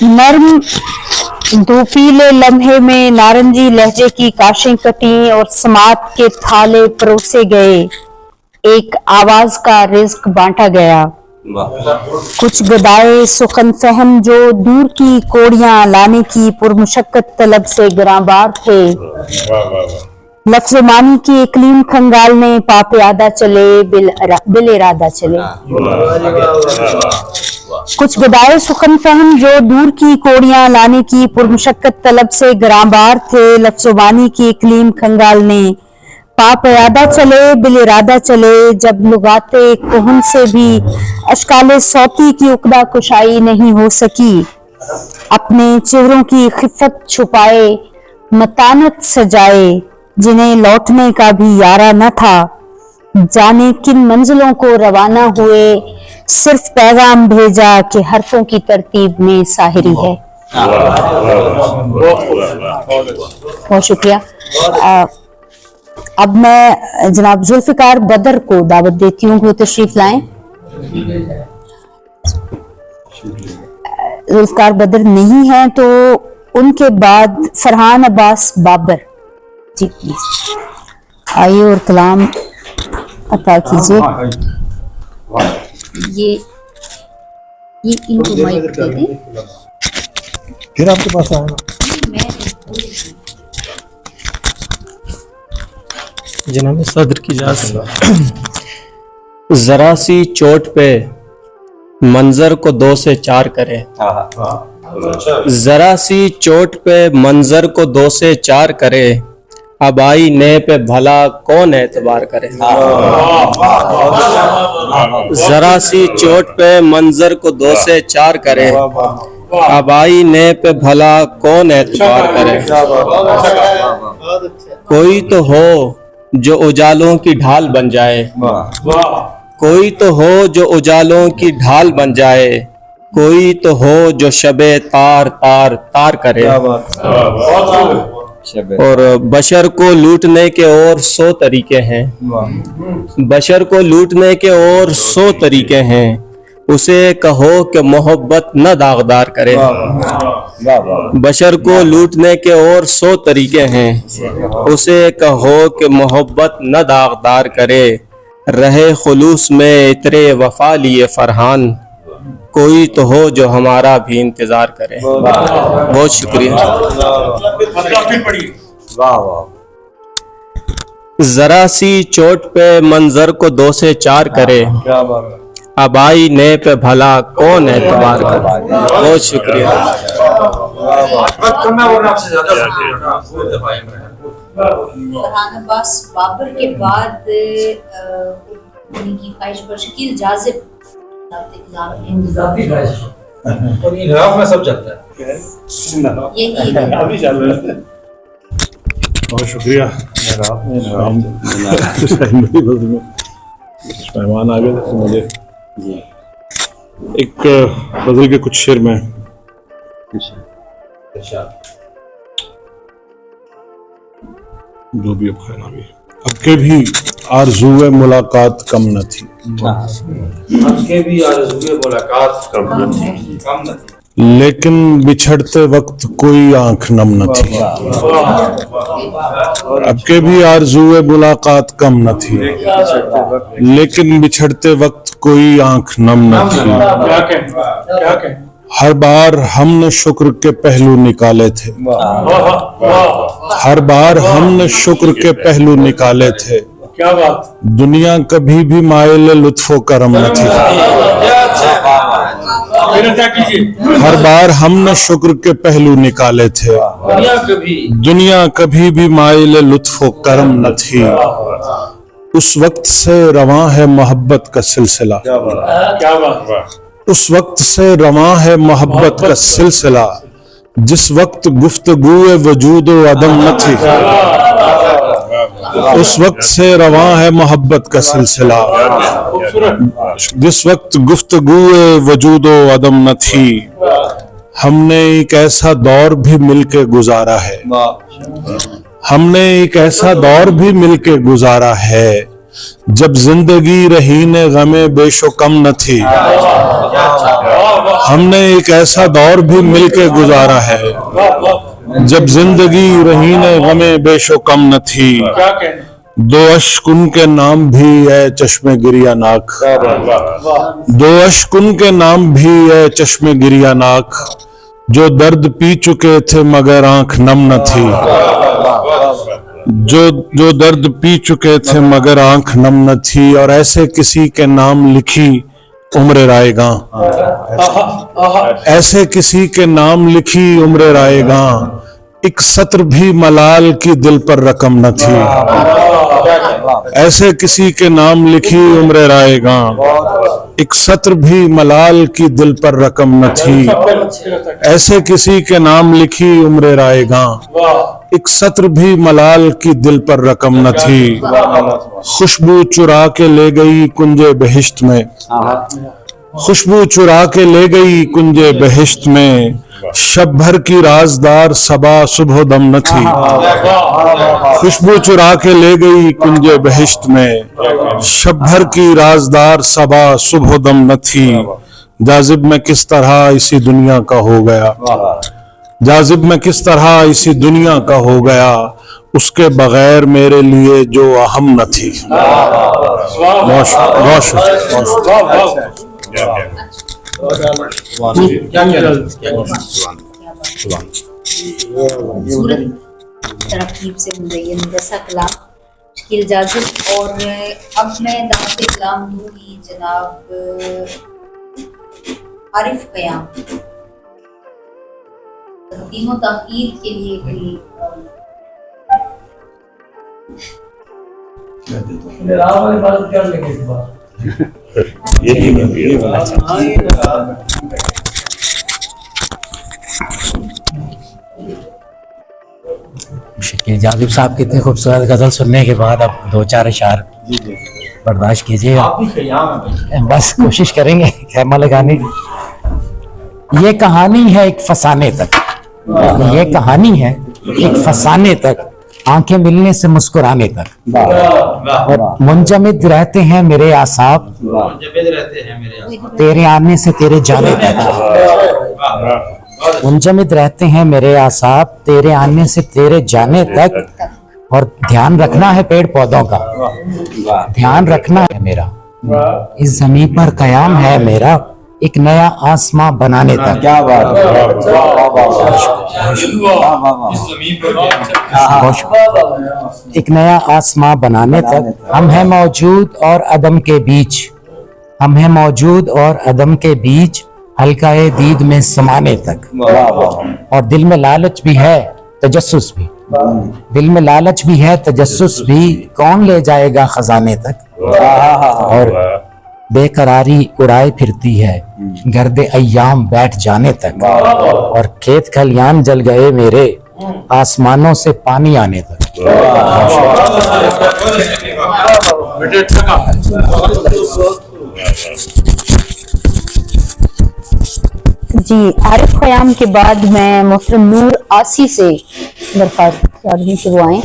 नर्म धूपीले लम्हे में नारंगी लहजे की काशें कटी और समात के थाले परोसे गए, एक आवाज का रिज्क बांटा गया। कुछ गदाए सुखन फहम जो दूर की कोड़ियां लाने की पुरमुशक्कत तलब से गिरांबार थे, लफ्ज़ मानी की इकलीम खंगालने पापयादा चले बिल इरादा चले। कुछ गदाए सुखन फहम जो दूर की कोड़ियां लाने की पुरमुशक्कत तलब से गिरांबार थे, लफ्ज़ मानी की इकलीम खंगालने पापयादा चले बिल इरादा चले। जब लुगाते कोहन से भी अशकाले सौती की उकदा कुशाई नहीं हो सकी, अपने चेहरों की खिफत छुपाए मतानत सजाए, जिन्हें लौटने का भी यारा न था, जाने किन मंजिलों को रवाना हुए, सिर्फ पैगाम भेजा कि हरफों की तरतीब में साहिरी है। बहुत शुक्रिया। अब मैं जनाब जुल्फिकार बदर को दावत देती हूँ कि वो तशरीफ लाएं। जुल्फिकार बदर नहीं है तो उनके बाद फरहान अब्बास बाबर जी प्लीज आइए और कलाम अता कीजिए। ये इनको माइक दे दें, फिर आपके पास आएगा। जनाब सदर की इजाज़त। जरा सी चोट पे मंजर को 2 से 4 करे, जरा सी चोट पे मंजर को 2 से 4 करे, अब आई ने पे भला कौन एतबार करे। जरा सी चोट पे मंजर को 2 से 4 करे, अब आई ने पे भला कौन एतबार करे। कोई तो हो जो उजालों की ढाल बन जाए, कोई तो हो जो उजालों की ढाल बन जाए, कोई तो हो जो शबे तार तार तार करे। और बशर को लूटने के और 100 तरीके हैं, बशर को लूटने के और 100 तरीके हैं, उसे कहो कि मोहब्बत न दागदार करे। बशर को लूटने के और 100 तरीके हैं, उसे कहो कि मोहब्बत न दागदार करे। रहे खुलूस में इतरे वफा लिए फरहान, कोई तो हो जो हमारा भी इंतजार करे। बहुत शुक्रिया। जरा सी चोट पे मंजर को 2 से 4 करे, अब आई ने पे भला कौन एतबार करे। बहुत शुक्रिया। फरहान अब्बास बाबर के बाद उनकी ख्वाहिश पर शकील जाज़िब और ये राफ में सब चलता है। बहुत शुक्रिया। मेहमान आ गए तो मुझे एक गजल के कुछ शेर में जो भी अब खैर अभी अब के भी आरज़ूए मुलाकात कम न थी, अब के भी आरज़ूए मुलाकात कम न थी, लेकिन बिछड़ते वक्त कोई आंख नम न थी। अब के भी आरज़ूए मुलाकात कम न थी, लेकिन बिछड़ते वक्त कोई आंख नम न थी। हर बार हमने शुक्र के पहलू निकाले थे, हर बार हमने शुक्र के पहलू निकाले थे। क्या बात। दुनिया कभी भी माइल लुत्फो करम न थी। हर बार हमने शुक्र के पहलू निकाले थे, दुनिया कभी भी माइल लुत्फो करम न थी। उस वक्त से रवां है मोहब्बत का सिलसिला, क्या बात। उस वक्त से रवां है मोहब्बत का सिलसिला, जिस वक्त गुफ्तगूए वजूद व अदम न थी। उस वक्त से रवां है मोहब्बत का सिलसिला, जिस वक्त गुफ्तगूए वजूद व अदम न थी। हमने एक ऐसा दौर भी मिलके गुजारा है, हमने एक ऐसा दौर भी मिलके गुजारा है, जब जिंदगी रहीने गमे बेशो कम न थी। ہم نے ایک ایسا دور بھی مل کے گزارا ہے جب زندگی رہین غم بیش و کم نہ تھی، دو اشک ان کے نام بھی اے چشم گریہ ناک، دو اشک ان کے نام بھی اے چشم گریہ ناک، جو درد پی چکے تھے مگر آنکھ نم نہ تھی، جو درد پی چکے تھے مگر آنکھ نم نہ تھی، اور ایسے کسی کے نام لکھی عمر رائے گاں، ایسے کسی کے نام لکھی عمر رائے گاں، ایک سطر بھی ملال کی دل پر رقم نہ تھی، ایسے کسی کے نام لکھی عمر رائے گاں، ایک سطر بھی ملال کی دل پر رقم نہ تھی، ایسے کسی کے نام لکھی عمر رائے گاں، ایک سطر بھی ملال کی دل پر رقم نہ تھی، خوشبو چرا کے لے گئی کنجے بہشت میں، خوشبو چرا کے لے گئی کنجے بہشت میں، شب بھر کی رازدار صبا صبح و دم نہ تھی، خوشبو چرا کے لے گئی کنجے بہشت میں، شب بھر کی رازدار صبا صبح و دم نہ تھی، جاذب میں کس طرح اسی دنیا کا ہو گیا، جاذب میں کس طرح اسی دنیا کا ہو گیا، اس کے بغیر میرے لیے جو اہم نہ تھی۔ ترکیب سے مزین جیسا کلام شکیل جاذب۔ اور اب میں دعوت کلام دوں گی جناب عارف قیام، تقدیم و تاخیر کے لیے کوئی شکیل جاذب صاحب کی اتنی خوبصورت غزل سننے کے بعد اب دو چار اشعار برداشت کیجیے گا، بس کوشش کریں گے خیمہ لگانے کی۔ یہ کہانی ہے ایک فسانے تک، یہ کہانی ہے ایک فسانے تک، آنکھیں ملنے سے مسکرانے تک، اور منجمد رہتے ہیں میرے اعصاب تیرے آنے سے تیرے جانے تک، منجمد رہتے ہیں میرے اعصاب تیرے آنے سے تیرے جانے تک، اور دھیان رکھنا ہے پیڑ پودوں کا، دھیان رکھنا ہے میرا، اس زمین پر قیام ہے میرا ایک نیا آسماں بنانے تک۔ ایک نیا آسماں بنانے تک ہم ہیں موجود اور عدم کے بیچ، ہم ہیں موجود اور عدم کے بیچ، حلقہ دید میں سمانے تک، اور دل میں لالچ بھی ہے تجسس بھی، دل میں لالچ بھی ہے تجسس بھی، کون لے جائے گا خزانے تک، اور بے قراری اڑائے پھرتی ہے گرد ایام بیٹھ جانے تک، اور کھیت کھلیان جل گئے میرے آسمانوں سے پانی آنے تک۔ جی عارف قیام کے بعد میں محترم نور آسی سے درخواست آدمی سے وہ آئیں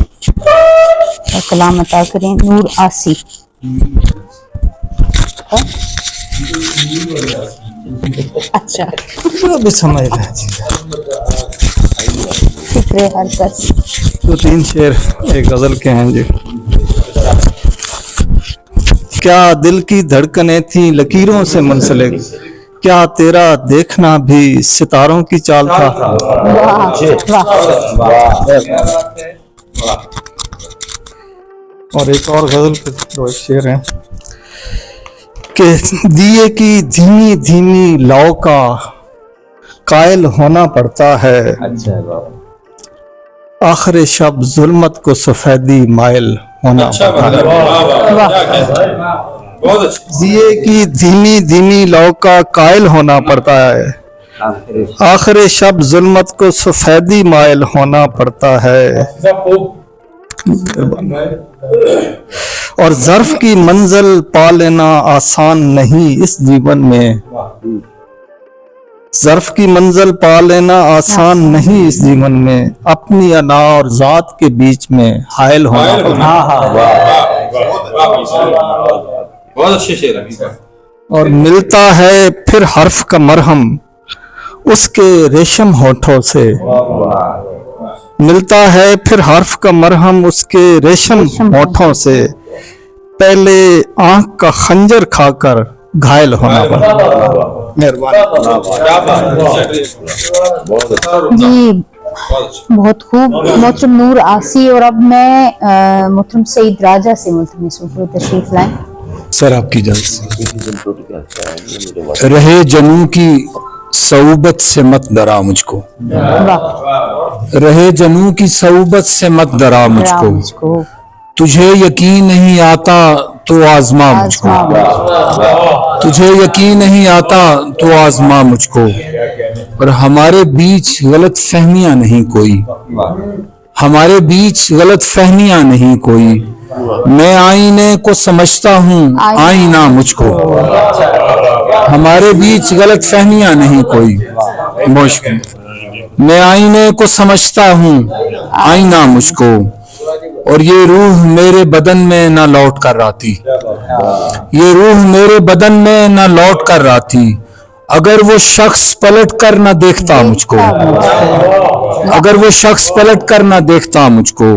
اور کلام عطا کریں۔ نور آسی، اچھا بھی سمجھ رہے جی، فکر حرکت۔ تو تین شعر ایک غزل کے ہیں جی۔ کیا دل کی دھڑکنیں تھیں لکیروں سے منسلک، کیا تیرا دیکھنا بھی ستاروں کی چال تھا، اور ایک اور غزل کے دو شعر ہیں کہ دیے کی دھیمی دھیمی لو کا قائل ہونا پڑتا ہے، آخر شب ظلمت کو سفیدی مائل ہونا پڑتا ہے، دیے کی دھیمی دھیمی لو کا قائل ہونا پڑتا ہے، آخر شب ظلمت کو سفیدی مائل ہونا پڑتا ہے، اور ظرف کی منزل پا لینا آسان نہیں اس جیون میں، ظرف کی منزل پا لینا آسان نہیں اس جیون میں، اپنی انا اور ذات کے بیچ میں حائل ہونا پڑتا ہے۔ بہت اچھے شعر ہیں۔ और मिलता है फिर हर्फ का मरहम उसके रेशम होठों से, मिलता है फिर हर्फ का मरहम उसके रेशम होठों से, पहले आंख का खंजर खाकर घायल होना पड़ा। मेहरबानी। जी बहुत खूब मोहतरम नूर आसी। और अब मैं मोहतरम सईद राजा से मुल्तमिस हूं कि तशरीफ लाएं। सर आपकी इजाजत से। रहे जनू की सऊबत से मत डरा मुझको, वाह रहे जनू की सऊबत से मत डरा मुझको, मुझको तुझे यकीन नहीं आता तो आजमा मुझको, तुझे यकीन नहीं आता तो आजमा मुझको, और हमारे बीच गलत फहमियां नहीं कोई, हमारे बीच गलत फहमियां नहीं कोई, मैं आईने को समझता हूँ आईना मुझको, हमारे बीच गलत फहमियां नहीं कोई, मुश्किल मैं आईने को समझता हूँ आईना मुझको, और ये रूह मेरे बदन में ना लौट कर आती, ये रूह मेरे बदन में ना लौट कर आती, अगर वो शख्स पलट कर ना देखता मुझको, अगर वो शख्स पलट कर ना देखता मुझको,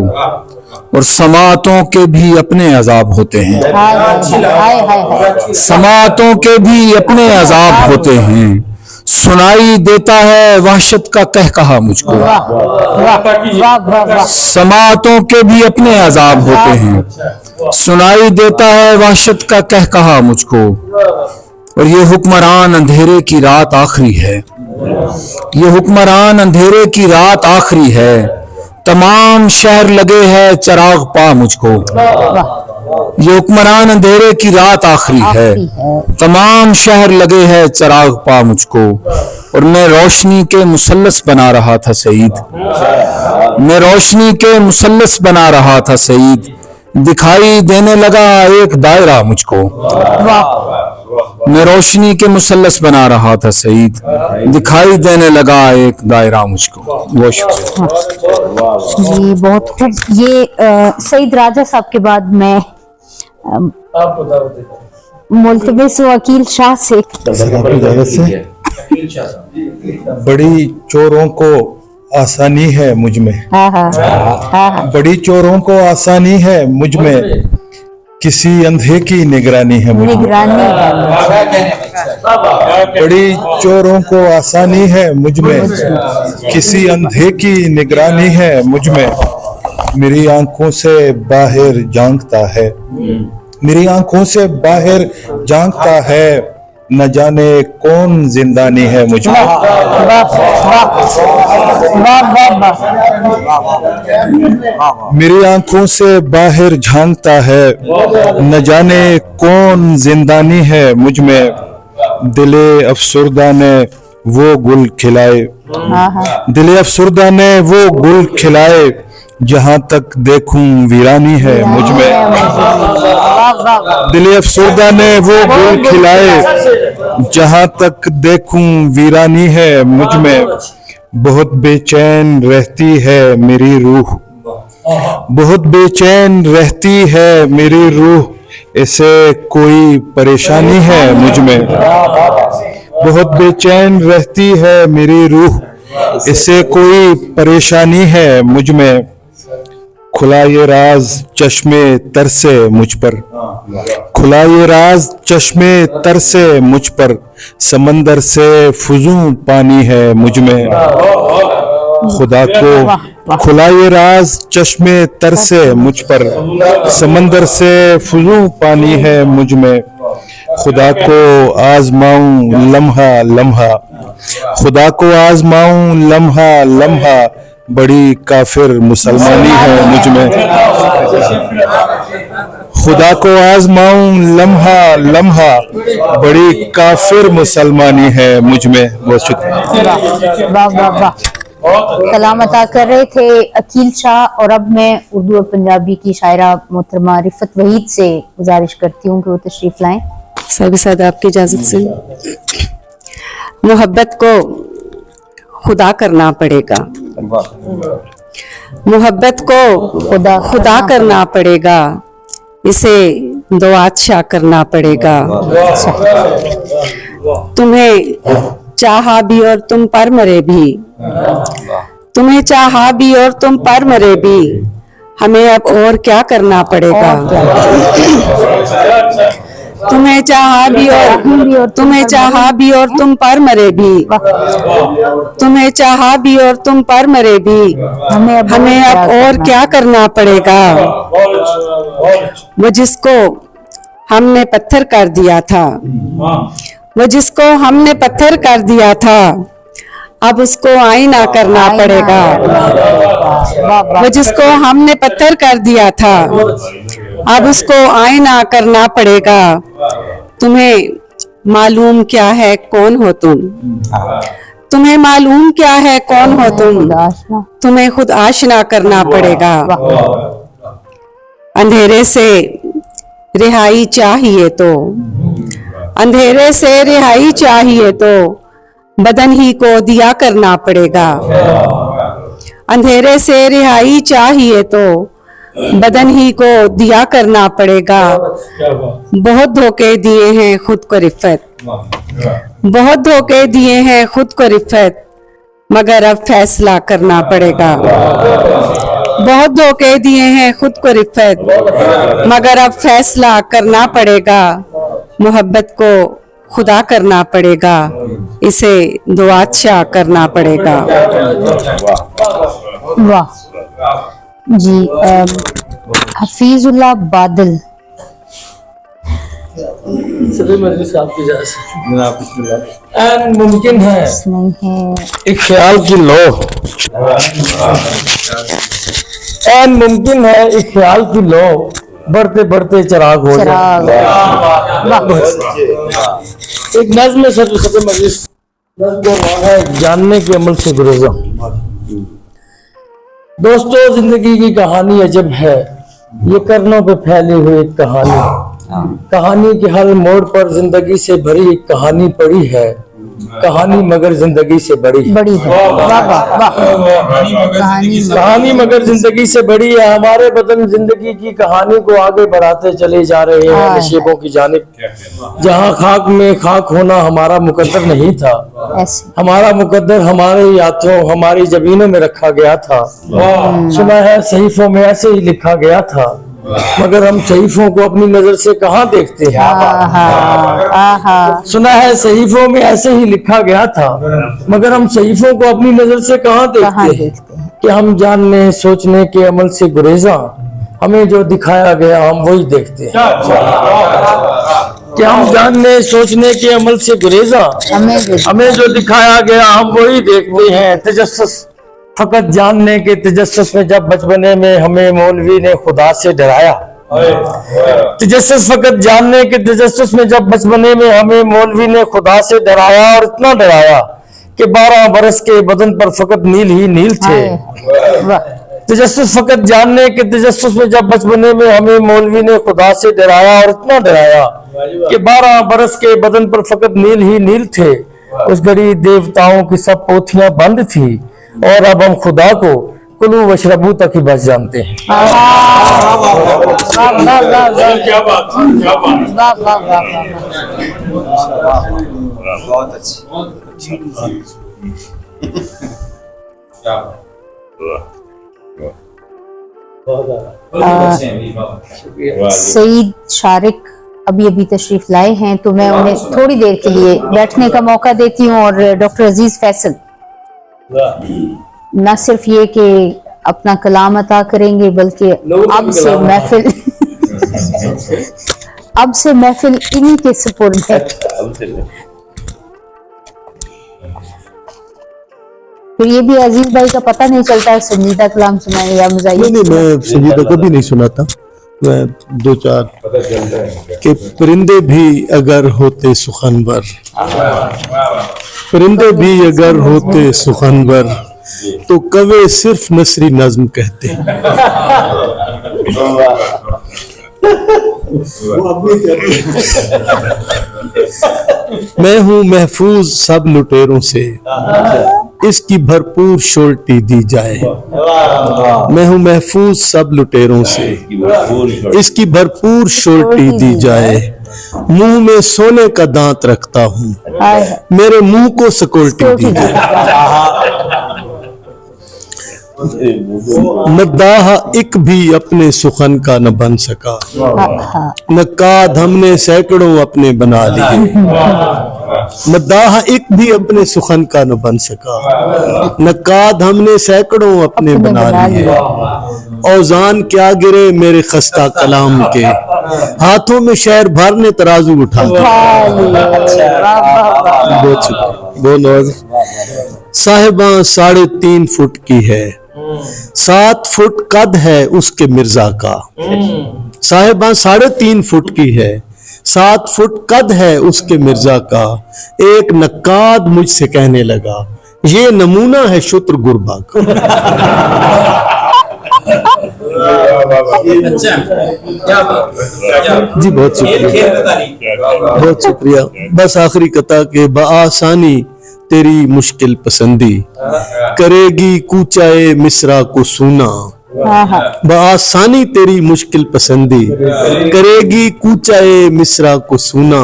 और समातों के भी अपने अजाब होते हैं, समातों के भी अपने अजाब होते हैं, सुनाई देता है वहशत का कह कहा मुझको, समातों के भी अपने अजाब होते हैं, सुनाई देता है वहशत का कह कहा मुझको, और ये हुक्मरान अंधेरे की रात आखिरी है, ये हुक्मरान अंधेरे की रात आखिरी है, तमाम शहर लगे है चिराग पा मुझको, ये हुक्मरान अंधेरे की रात आखिरी है, तमाम शहर लगे है चिराग पा मुझको, और मैं रोशनी के मुसल्लस बना रहा था सईद, मैं रोशनी के मुसल्लस बना रहा था सईद, दिखाई देने लगा एक दायरा मुझको, मैं रोशनी के मुसल्लस बना रहा था सईद, दिखाई देने लगा एक दायरा मुझको। वो शुक्रिया जी बहुत खूब। ये सईद राजा साहब के बाद मैं मुल्तमिस हूं वकील शाह से। आपकी इजाजत से। बड़ी चोरों को आसानी है मुझ में, बड़ी चोरों को आसानी है मुझ में, किसी अंधे की निगरानी है मुझ में, बड़ी चोरों को आसानी है मुझ में, किसी अंधे की निगरानी है मुझ में, मेरी आंखों से बाहर झांकता है, मेरी आंखों से बाहर झांकता है, न जाने कौन जिंदानी है मुझ में, मेरी आंखों से बाहर झांकता है, न जाने कौन जिंदानी है मुझ में, दिले अफसुर्दा ने वो गुल खिलाए, दिले अफसुर्दा ने वो गुल खिलाए, जहां तक देखूं वीरानी है मुझ में, दिले अफसुर्दा ने वो गुल खिलाए, जहां तक देखूं वीरानी है मुझ में, बहुत बेचैन रहती है मेरी रूह, बहुत बेचैन रहती है मेरी रूह, इसे कोई परेशानी है मुझ में, बहुत बेचैन रहती है मेरी रूह, इसे कोई परेशानी है मुझ में, खुला ये राज चश्मे तर से मुझ पर, खुला ये राज चश्मे तर से मुझ पर, समंदर से फुजूं पानी है मुझ में, खुदा को खुला ये राज चश्मे तर से मुझ पर, समंदर से फुजूं पानी है मुझ में, खुदा को आजमाऊं लम्हा लम्हा, खुदा को आजमाऊं लम्हा लम्हा, बड़ी काफिर मुसलमानी है मुझ में, खुदा को आजमाऊं लम्हा लम्हा, बड़ी काफिर मुसलमानी है मुझ में। बहुत शुक्रिया। वाह वाह वाह। कलाम अता कर रहे थे अकील शाह। और अब मैं उर्दू और पंजाबी की शायरा मोहतरमा रिफत वहीद से गुजारिश करती हूँ कि वो तशरीफ लाएं। साहिब साद आपकी इजाजत से। मोहब्बत को खुदा करना पड़ेगा, मोहब्बत को खुदा करना पड़ेगा, इसे दो अच्छा करना पड़ेगा। तुम्हें चाहा भी और तुम पर मरे भी, तुम्हें चाहा भी और तुम पर मरे भी, हमें अब और क्या करना पड़ेगा। तुम्हें चाहा भी और तुम्हें चाहा भी और तुम पर मरे भी, तुम्हें चाहा भी और तुम पर मरे भी, हमें अब और क्या करना पड़ेगा। वो जिसको हमने पत्थर कर दिया था, वो जिसको हमने पत्थर कर दिया था, अब उसको आईना करना पड़ेगा। वो जिसको हमने पत्थर कर दिया था, अब उसको आईना करना पड़ेगा। तुम्हें मालूम क्या है कौन हो तुम, तुम्हें मालूम क्या है कौन हो तुम, तुम्हें खुद आशना करना पड़ेगा। अंधेरे से रिहाई चाहिए तो, अंधेरे से रिहाई चाहिए तो बदन ही को दिया करना पड़ेगा। अंधेरे से रिहाई चाहिए तो बदन ही को दिया करना पड़ेगा। बहुत धोखे दिए हैं खुद को रिफ़त, बहुत धोखे दिए हैं खुद को रिफ़त, मगर अब फैसला करना पड़ेगा। बहुत धोखे दिए हैं खुद को रिफ़त, मगर अब फैसला करना पड़ेगा। मोहब्बत को खुदा करना पड़ेगा, इसे दुआच्छा करना पड़ेगा। वाह जी। हफीजुल्लाह बादल। एन मुमकिन है नहीं है एक ख्याल की लो, एन मुमकिन है एक ख्याल की लो, बढ़ते बढ़ते चिराग हो चिराग। जाए। एक नज़्म है सदर मजलिस, नज़्म का है जानने के अमल से गुरेज़ा। दोस्तों, जिंदगी की कहानी अजब है, ये करनों पे फैली हुई एक कहानी। कहानी के हर मोड़ पर जिंदगी से भरी एक कहानी पड़ी है, कहानी मगर जिंदगी से बड़ी है। बड़ी है। वाह वाह वाह। कहानी मगर जिंदगी से बड़ी है। हमारे बदन जिंदगी की कहानी को आगे बढ़ाते चले जा रहे हैं नशीबों की जानिब। जहाँ खाक में खाक होना हमारा मुकद्दर नहीं था, ऐसे हमारा मुकद्दर हमारे हाथों हमारी जमीनों में रखा गया था। सुना है सहीफों में ऐसे ही लिखा गया था, मगर हम सहीफों को अपनी नजर से कहाँ देखते हैं। सुना है सहीफों में ऐसे ही लिखा गया था, मगर हम सहीफों को अपनी नजर से कहाँ देखते हैं। कि हम जानने सोचने के अमल से गुरेजा, हमें जो दिखाया गया हम वही देखते हैं। कि हम जानने सोचने के अमल से गुरेजा, हमें जो दिखाया गया हम वही देखते हैं। तजस्सुस फकत जानने के तजस्सुस में जब बचपने में हमें मौलवी ने खुदा से डराया, तजस्सुस फकत जानने के तजस्सुस में जब बचपने में हमें मौलवी ने खुदा से डराया, और इतना डराया कि 12 बरस के बदन पर फकत नील ही नील थे। तजस्सुस फकत जानने के तजस्सुस में जब बचपने में हमें मौलवी ने खुदा से डराया, और इतना डराया कि 12 बरस के बदन पर फकत नील ही नील थे। उस घड़ी देवताओं की सब पोथियां बंद थी, और अब हम खुदा को कुलू वशरबू तक ही बस जानते हैं। क्या बात, क्या बात। बहुत अच्छी। सईद शारिक अभी अभी तशरीफ लाए हैं, तो मैं उन्हें थोड़ी देर के लिए बैठने का मौका देती हूँ। और डॉक्टर अजीज फैसल न सिर्फ ये कि अपना कलाम अता करेंगे, बल्कि अब से महफिल इन्हीं के सुपुर्द है। फिर ये भी अजीज भाई का पता नहीं चलता है संजीदा कलाम सुनाए या मुजाहिद। नहीं, मैं संजीदा कभी नहीं सुनाता। मैं 2-4 कि परिंदे भी अगर होते सुखनवर, परिंदे भी अगर होते सुखनवर, तो कवे सिर्फ नसरी नज्म कहते। मैं हूँ महफूज सब लुटेरों से, इसकी भरपूर शोल्टी दी जाए। मैं हूं महफूज सब लुटेरों से, इसकी भरपूर शोल्टी दी जाए। मुंह में सोने का दांत रखता हूं, मेरे मुंह को सिक्योरिटी दी जाए। मद्दाह एक भी अपने सुखन का न बन सका, नक्काद हमने सैकड़ों अपने बना लिए। मद्दाह एक भी अपने सुखन का न बन सका, नक्काद हमने सैकड़ों अपने बना लिए। औजान क्या गिरे मेरे खस्ता कलाम के, हाथों में शहर भर ने तराजू उठा। साहिबा 3.5 फुट की है, 7 फुट कद है उसके मिर्जा का। साहिबा 3.5 फुट की है, 7 फुट कद है उसके मिर्जा का। एक नक्काद मुझसे कहने लगा, ये नमूना है शुत्र गुरबा का। जी बहुत शुक्रिया, बहुत शुक्रिया। बस आखिरी कता के बआसानी तेरी मुश्किल पसंदी, करेगी कूचाए मिसरा को सूना। बआसानी तेरी मुश्किल पसंदी, करेगी कूचाए मिसरा को सूना।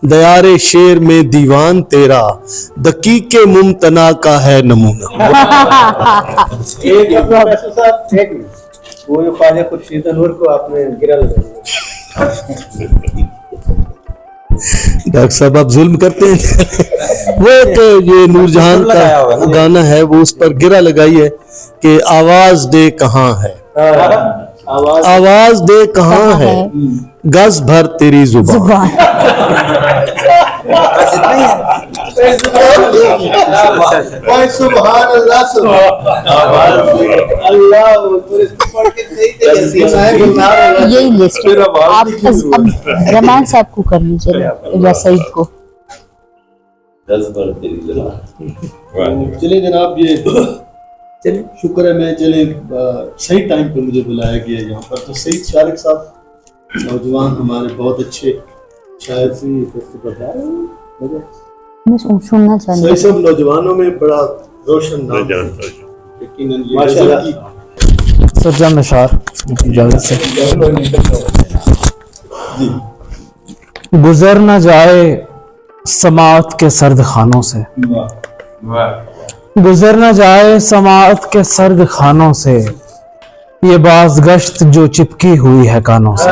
दयारे शेर में दीवान तेरा, दकीके मुमतना का है नमूना। वो जो ख्वाजा खुर्शीद अनवर को आपने गिरा लगाया। डॉक्टर साहब आप जुल्म करते हैं। वो तो ये नूरजहान का गाना है, वो उस पर गिरा लगाई है कि आवाज दे कहाँ है, आवाज दे कहाँ है, गज भर तेरी जुबान। सुभान अल्लाह, यही लिस्ट आप अब रमान साहब को कर लीजिए या सईद को। चले जनाब, ये चले शुक्र है मैं चले सही टाइम पे मुझे बुलाया गया यहाँ पर। तो सईद शारिक साहब नौजवान हमारे बहुत अच्छे शायर थे, मैं सुनना चाहती सही सब नौजवानों में बड़ा रोशन नाम है। यकीनन ये गजल की सज्जा नशार इजाजत से। गुजर न जाए समाअत के सर्द खानों से, गुजर न जाए समाअत के सर्द खानों से, ये बाज़गश्त जो चिपकी हुई है कानों से।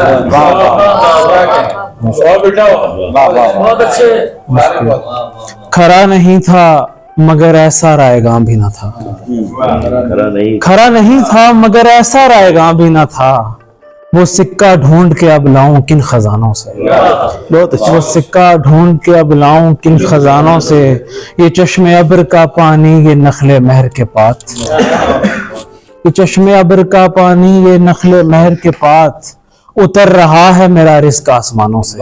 खरा नहीं था मगर ऐसा रायगां भी न था, खरा नहीं था मगर ऐसा रायगां भी न था। वो सिक्का ढूंढ के अब लाऊं किन खजानों से, बहुत अच्छा। वो सिक्का ढूंढ के अब लाऊं किन खजानों से, ये चश्मे अब्र का पानी ये नखले महर के पात, ये चश्मे अब्र का पानी ये नखले महर के पात। उतर रहा है मेरा रिज़्क़ आसमानों से,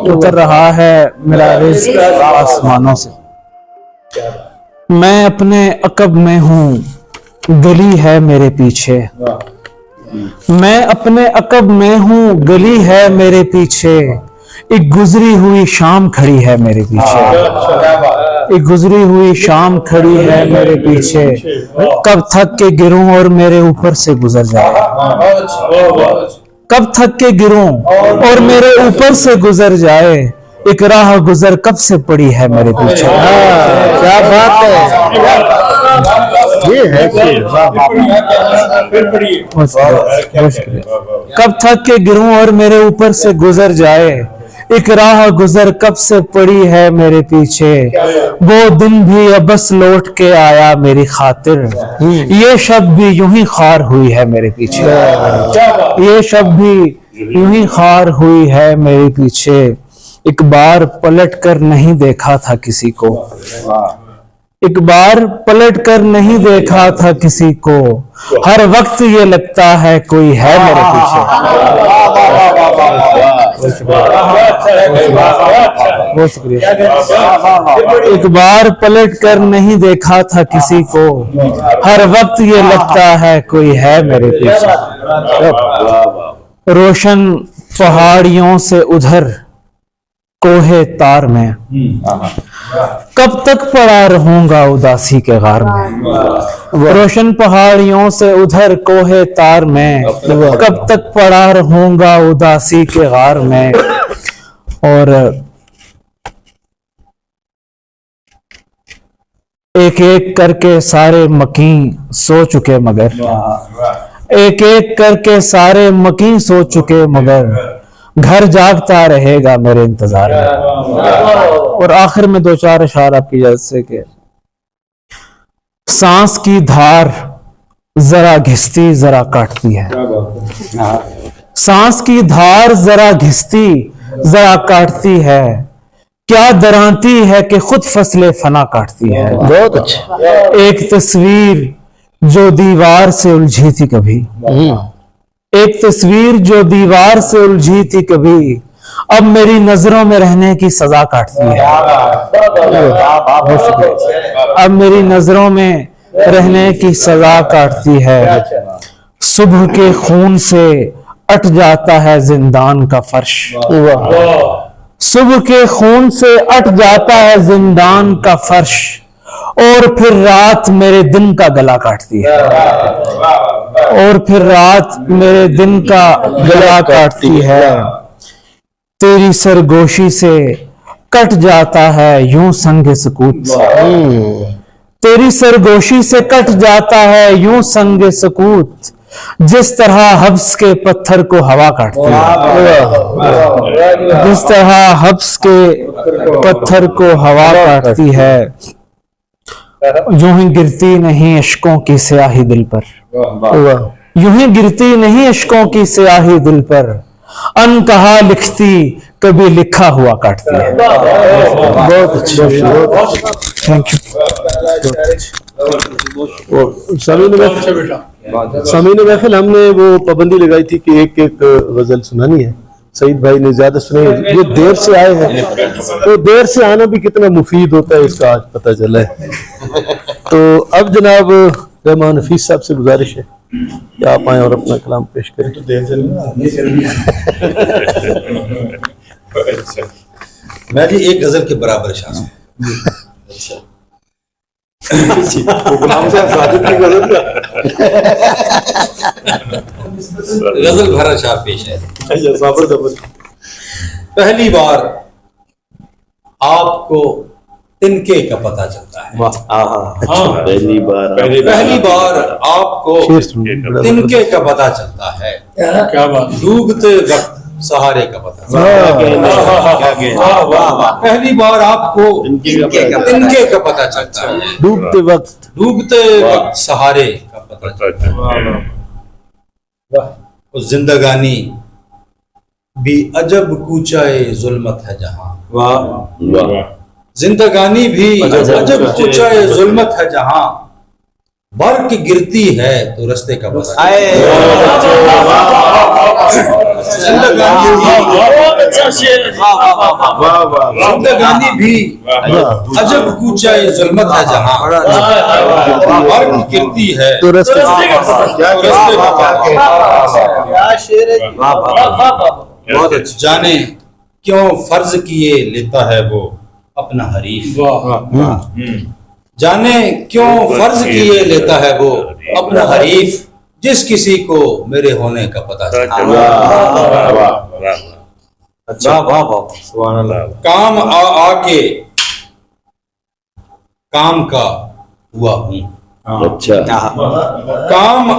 उतर रहा है मेरा रिज़्क़ आसमानों से। मैं अपने अकब में हूँ गली है मेरे पीछे, मैं अपने अकब में हूँ गली है मेरे पीछे। एक गुजरी हुई शाम खड़ी है मेरे पीछे, एक गुजरी हुई शाम खड़ी है मेरे पीछे। कब थक के गिरूं और मेरे ऊपर से गुजर जाए, कब थक के गिरूं और मेरे ऊपर से गुजर जाए। एक राह गुजर कब से पड़ी है मेरे पीछे। क्या बात है, ये है कब थक के गिरूं और मेरे ऊपर से गुजर जाए। एक राह गुजर कब से पड़ी है मेरे पीछे। वो दिन भी अबस लौट के आया मेरी खातिर, ये शब भी यूं ही खार हुई है मेरे पीछे, ये शब भी यूं ही खार हुई है मेरे पीछे। एक बार पलट कर नहीं देखा था किसी को, एक बार पलट कर नहीं देखा था किसी को। हर वक्त ये लगता है कोई है मेरे पीछे। बहुत शुक्रिया। एक बार पलट कर नहीं देखा था किसी को, हर वक्त ये लगता है कोई है मेरे पीछे। रोशन पहाड़ियों से उधर कोहे तार में, कब तक पड़ा रहूंगा उदासी के गार में, रोशन पहाड़ियों से उधर कोहे तार में, कब तक पड़ा रहूंगा उदासी के गार में। और एक एक करके सारे मकीन सो चुके मगर, एक एक करके सारे मकीन सो चुके मगर, घर जागता रहेगा मेरे इंतजार में। और आखिर में 2-4 अशार आपकी इजाजत से कि सांस की धार जरा घिसती जरा काटती है, सांस की धार जरा घिसती जरा काटती है, क्या दरांती है कि खुद फसले फना काटती है। बहुत अच्छा। एक तस्वीर जो दीवार से उलझी थी कभी, एक तस्वीर जो दीवार से उलझी थी कभी, अब मेरी नजरों में रहने की सजा काटती है। अब मेरी नजरों में रहने की सजा काटती है। सुबह के खून से अट जाता है जिंदान का फर्श, सुबह के खून से अट जाता है जिंदान का फर्श, और फिर रात मेरे दिन का गला काटती है, और फिर रात मेरे दिन का गला काटती है। तेरी सरगोशी से कट जाता है यूं संग सकूत, तेरी सरगोशी से कट जाता है यूं संग सकूत, जिस तरह हब्स के पत्थर को हवा काटती है, जिस तरह हब्स के पत्थर को हवा काटती है। यूं ही गिरती नहीं इश्कों की स्याही दिल पर, यूं ही गिरती नहीं इश्कों की स्याही दिल पर, अनकहा लिखती कभी लिखा हुआ काटती है। बहुत अच्छा, थैंक यू। सामीन महफिल हमने वो पाबंदी लगाई थी कि एक एक गजल सुनानी है। सईद भाई ने ज्यादा सुनाई, ये देर से आए हैं तो देर से आना भी कितना मुफीद होता है इसका आज पता चला है। तो अब जनाब रहमान हफीज साहब से गुजारिश है कि आप आए और अपना कलाम पेश करें। तो देर से मैं जी एक गजल के बराबर शान। गजल भरा शाह पेश है। पहली बार आपको तिनके का पता चलता है। पहली बार आपको तिनके का पता चलता है। क्या बात। डूबते वक्त सहारे का पता चलता है। पहली बार आपको तिनके का पता चलता है। डूबते वक्त सहारे का पता चलता है। और जिंदगानी भी अजब कूचाए जुल्मत है जहां, जिंदगानी भी अजब कूचाए जुल्मत है जहां, बर्क गिरती है तो रस्ते का पता। जिंदगानी भी अजब कूचाए जुल्मत है जहां, बर्क गिरती है तो रस्ते का पता। जाने क्यों फर्ज किए लेता है वो अपना हरीफ, जाने क्यों फर्ज किए लेता है वो अपना हरीफ, जिस किसी को मेरे होने का पता चला। अच्छा काम आके काम का हुआ हूँ। अच्छा काम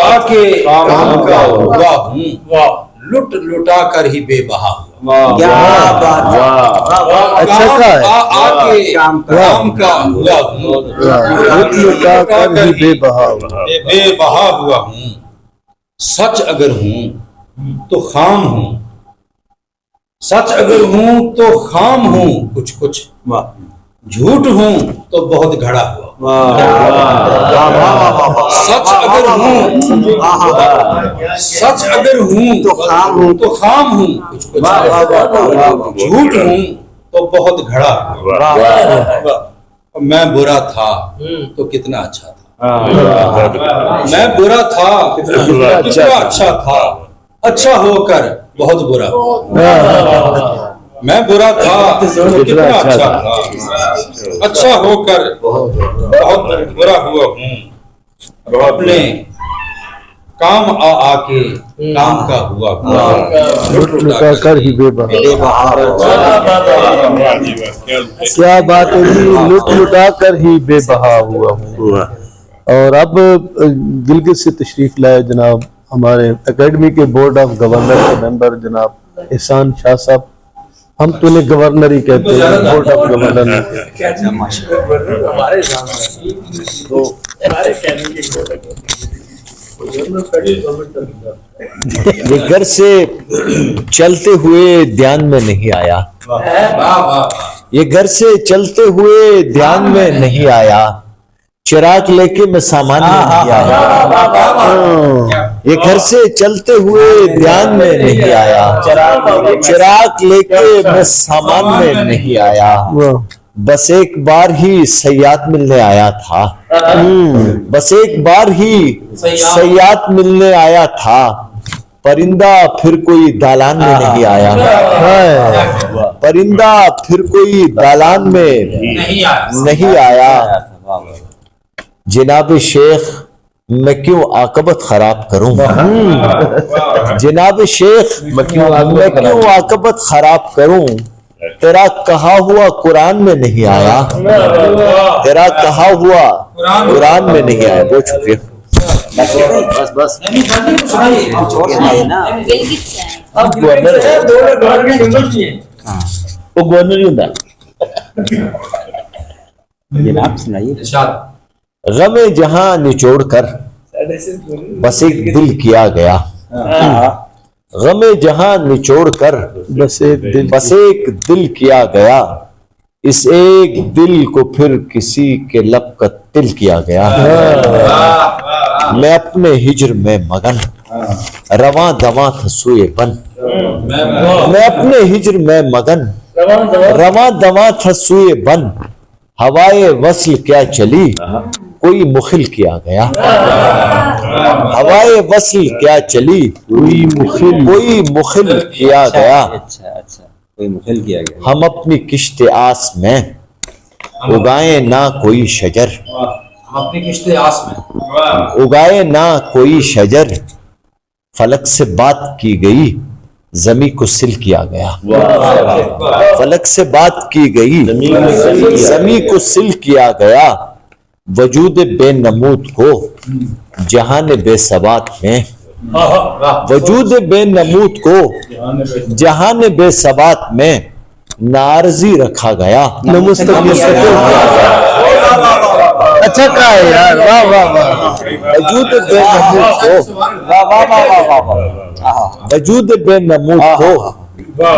आके काम का हुआ हूँ, लुट लुटा कर ही बेबहा हुआ। आके काम का हुआ हूँ, लुट लुटा कर ही बेबहा हुआ हूँ। सच अगर हूँ तो खाम हूँ, सच अगर हूँ तो खाम हूँ कुछ कुछ, झूठ हूँ तो बहुत घड़ा हुआ। सच अगर हूँ, सच अगर हूँ तो खाम हूँ कुछ कुछ, झूठ हूँ तो बहुत घड़ा हुआ। मैं बुरा था तो कितना अच्छा था, मैं बुरा था कितना अच्छा था, अच्छा होकर बहुत बुरा। मैं बुरा था तो कितना अच्छा था, अच्छा होकर बहुत बुरा हुआ हूँ, अपने काम आके काम का हुआ लुट लुटा कर ही बेबहा। क्या बात है जी, लुट लुटा कर ही बेबहा हुआ हूँ। और अब गिलगित से तशरीफ लाए जनाब हमारे एकेडमी के बोर्ड ऑफ गवर्नर के मेंबर जनाब एहसान शाह साहब। हम तो उन्हें गवर्नर ही कहते हैं, बोर्ड ऑफ गवर्नर नहीं ये घर से चलते हुए ध्यान में नहीं आया, ये घर से चलते हुए ध्यान में नहीं आया, चिराग लेके मैं सामान में नहीं आया। ये घर से चलते हुए ध्यान में नहीं आया, चिराग लेके मैं सामान में नहीं आया। बस एक बार ही सयाद मिलने आया था, बस एक बार ही सयाद मिलने आया था, परिंदा फिर कोई दालान में नहीं आया, परिंदा फिर कोई दालान में नहीं आया। जनाब शेख मैं क्यों आकबत खराब करूं, जनाब शेख मैं क्यों आकबत खराब करूं, तेरा कहा हुआ कुरान में नहीं आया, तेरा कहा हुआ कुरान में नहीं आया। बहुत शुक्रिया। बस बस वो गवर्नर ही होता। जनाब सुनाइए। गमे जहां निचोड़ कर बस एक दिल किया गया, गमे जहां निचोड़ कर बस एक दिल किया गया, इस एक दिल को फिर किसी के लब का तिल किया गया। मैं अपने हिज्र में मगन रवां दवां था सुए बन, मैं अपने हिज्र में मगन रवां दवां था सुए बन, हवाए वस्ल क्या चली कोई मुखिल किया गया, हवाए वस्ल क्या चली कोई मुखिल किया गया। कोई मुखिल किया गया। हम अपनी किश्त आस में उगाए ना कोई शजर, हम अपनी किश्त आस में उगाए ना कोई शजर, फलक से बात की गई जमी को सिल किया गया, फलक से बात की गई जमी को सिल किया गया। वजूद बेनमूद को जहान बेसबात में, वजूद बेनमूद को जहान बेसबात में नारजी रखा गया। अच्छा कहा है यार, वाह वाह वाह। वजूद बेनमूद को, वजूद बेनमूद को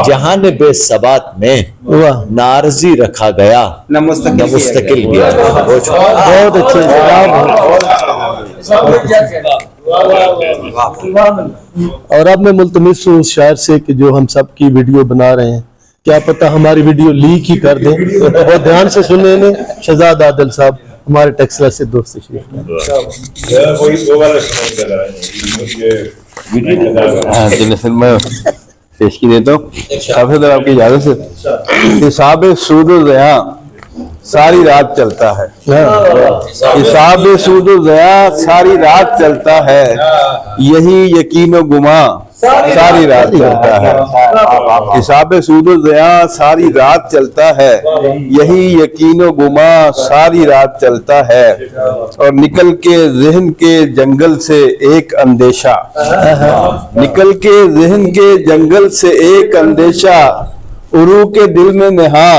जहान बेसबात में नारजी रखा गया, मुस्तकिल गया। बहुत अच्छे और अब मैं मुल्तमिस हूँ उस शायर से कि जो हम सब की वीडियो बना रहे हैं, क्या पता हमारी वीडियो लीक ही कर दें। बहुत ध्यान से सुनने ने शहजाद आदिल साहब हमारे टेक्सला से दोस्त पेशकी देता हूँ काफी आपकी इजाजत से। हिसाब सूद ज़या सारी रात चलता है, हिसाब सूद ज़या सारी रात चलता है, यही यकीन गुमा सारी रात चलता है। हिसाब सूद ज़या सारी रात चलता है, यही यकीन गुमा सारी रात चलता है। और निकल के ज़हन के जंगल से एक अंदेशा, निकल के ज़हन के जंगल से एक अंदेशा, उरू के दिल में नेहा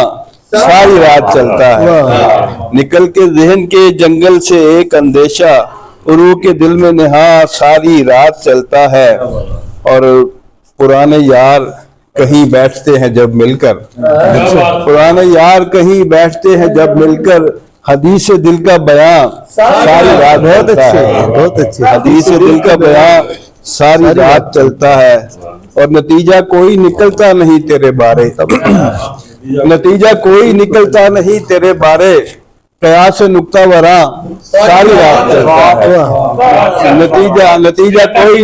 सारी रात चलता है। निकल के ज़हन के जंगल से एक अंदेशा, उरू के दिल में नेहा सारी रात चलता है। और पुराने यार कहीं बैठते हैं जब मिलकर, पुराने यार कहीं बैठते हैं जब मिलकर, हदीस दिल का बयां सारी रात चलता है। बहुत अच्छे हदीस दिल का बयां सारी रात चलता है। और नतीजा कोई निकलता नहीं तेरे बारे, नतीजा कोई निकलता नहीं तेरे बारे, कयास नुक्ता वरा सारी रात चलता है। नतीजा कोई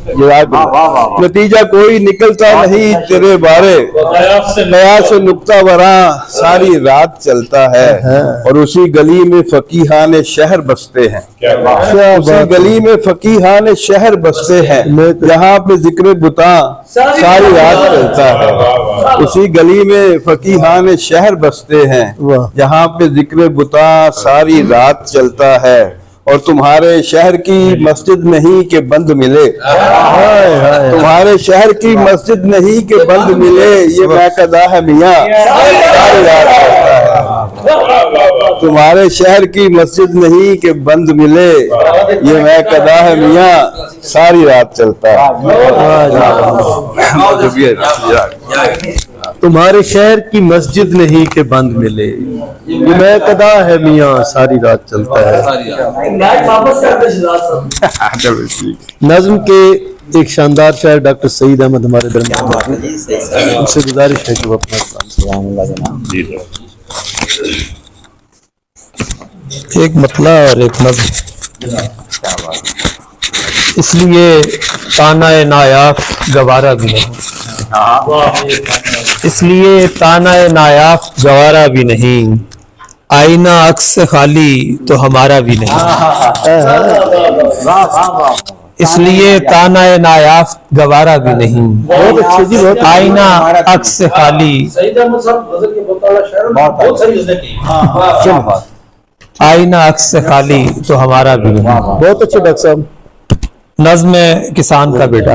नतीजा कोई निकलता नहीं तेरे बारे, नया से नुक्ता वरा सारी रात चलता है, और उसी गली में फकीहान शहर बसते हैं, उसी गली में फकीहान शहर बसते हैं, जहाँ पे जिक्र बुता सारी रात चलता है, उसी गली में फकीहान शहर बसते हैं, जहाँ पे जिक्र बुता सारी रात चलता है, और तुम्हारे शहर की मस्जिद नहीं के बंद मिले, तुम्हारे शहर की मस्जिद नहीं के बंद मिले, ये महकदा है मियाँ सारी रात चलता है, तुम्हारे शहर की मस्जिद नहीं के बंद मिले, ये महकदा है मियाँ सारी रात चलता है। तुम्हारे शहर की मस्जिद नहीं के बंद मिले, ये महकदा है मियाँ सारी रात चलता है। नज्म के एक शानदार शायर डॉक्टर सईद अहमद हमारे दरमियान हैं, उनसे गुजारिश है कि वो अपना एक मतला और एक नज्म। इसलिए तानाए नायाफ गवारा भी नहीं, इसलिए तानाए नायाफ गवारा भी नहीं, आईना अक्स से खाली तो हमारा भी नहीं, इसलिए तानाए नायाफ गवारा भी नहीं, आईना अक्स से खाली, आईना अक्स से खाली तो हमारा भी नहीं। बहुत अच्छे डॉक्टर साहब। नज़्म किसान का बेटा।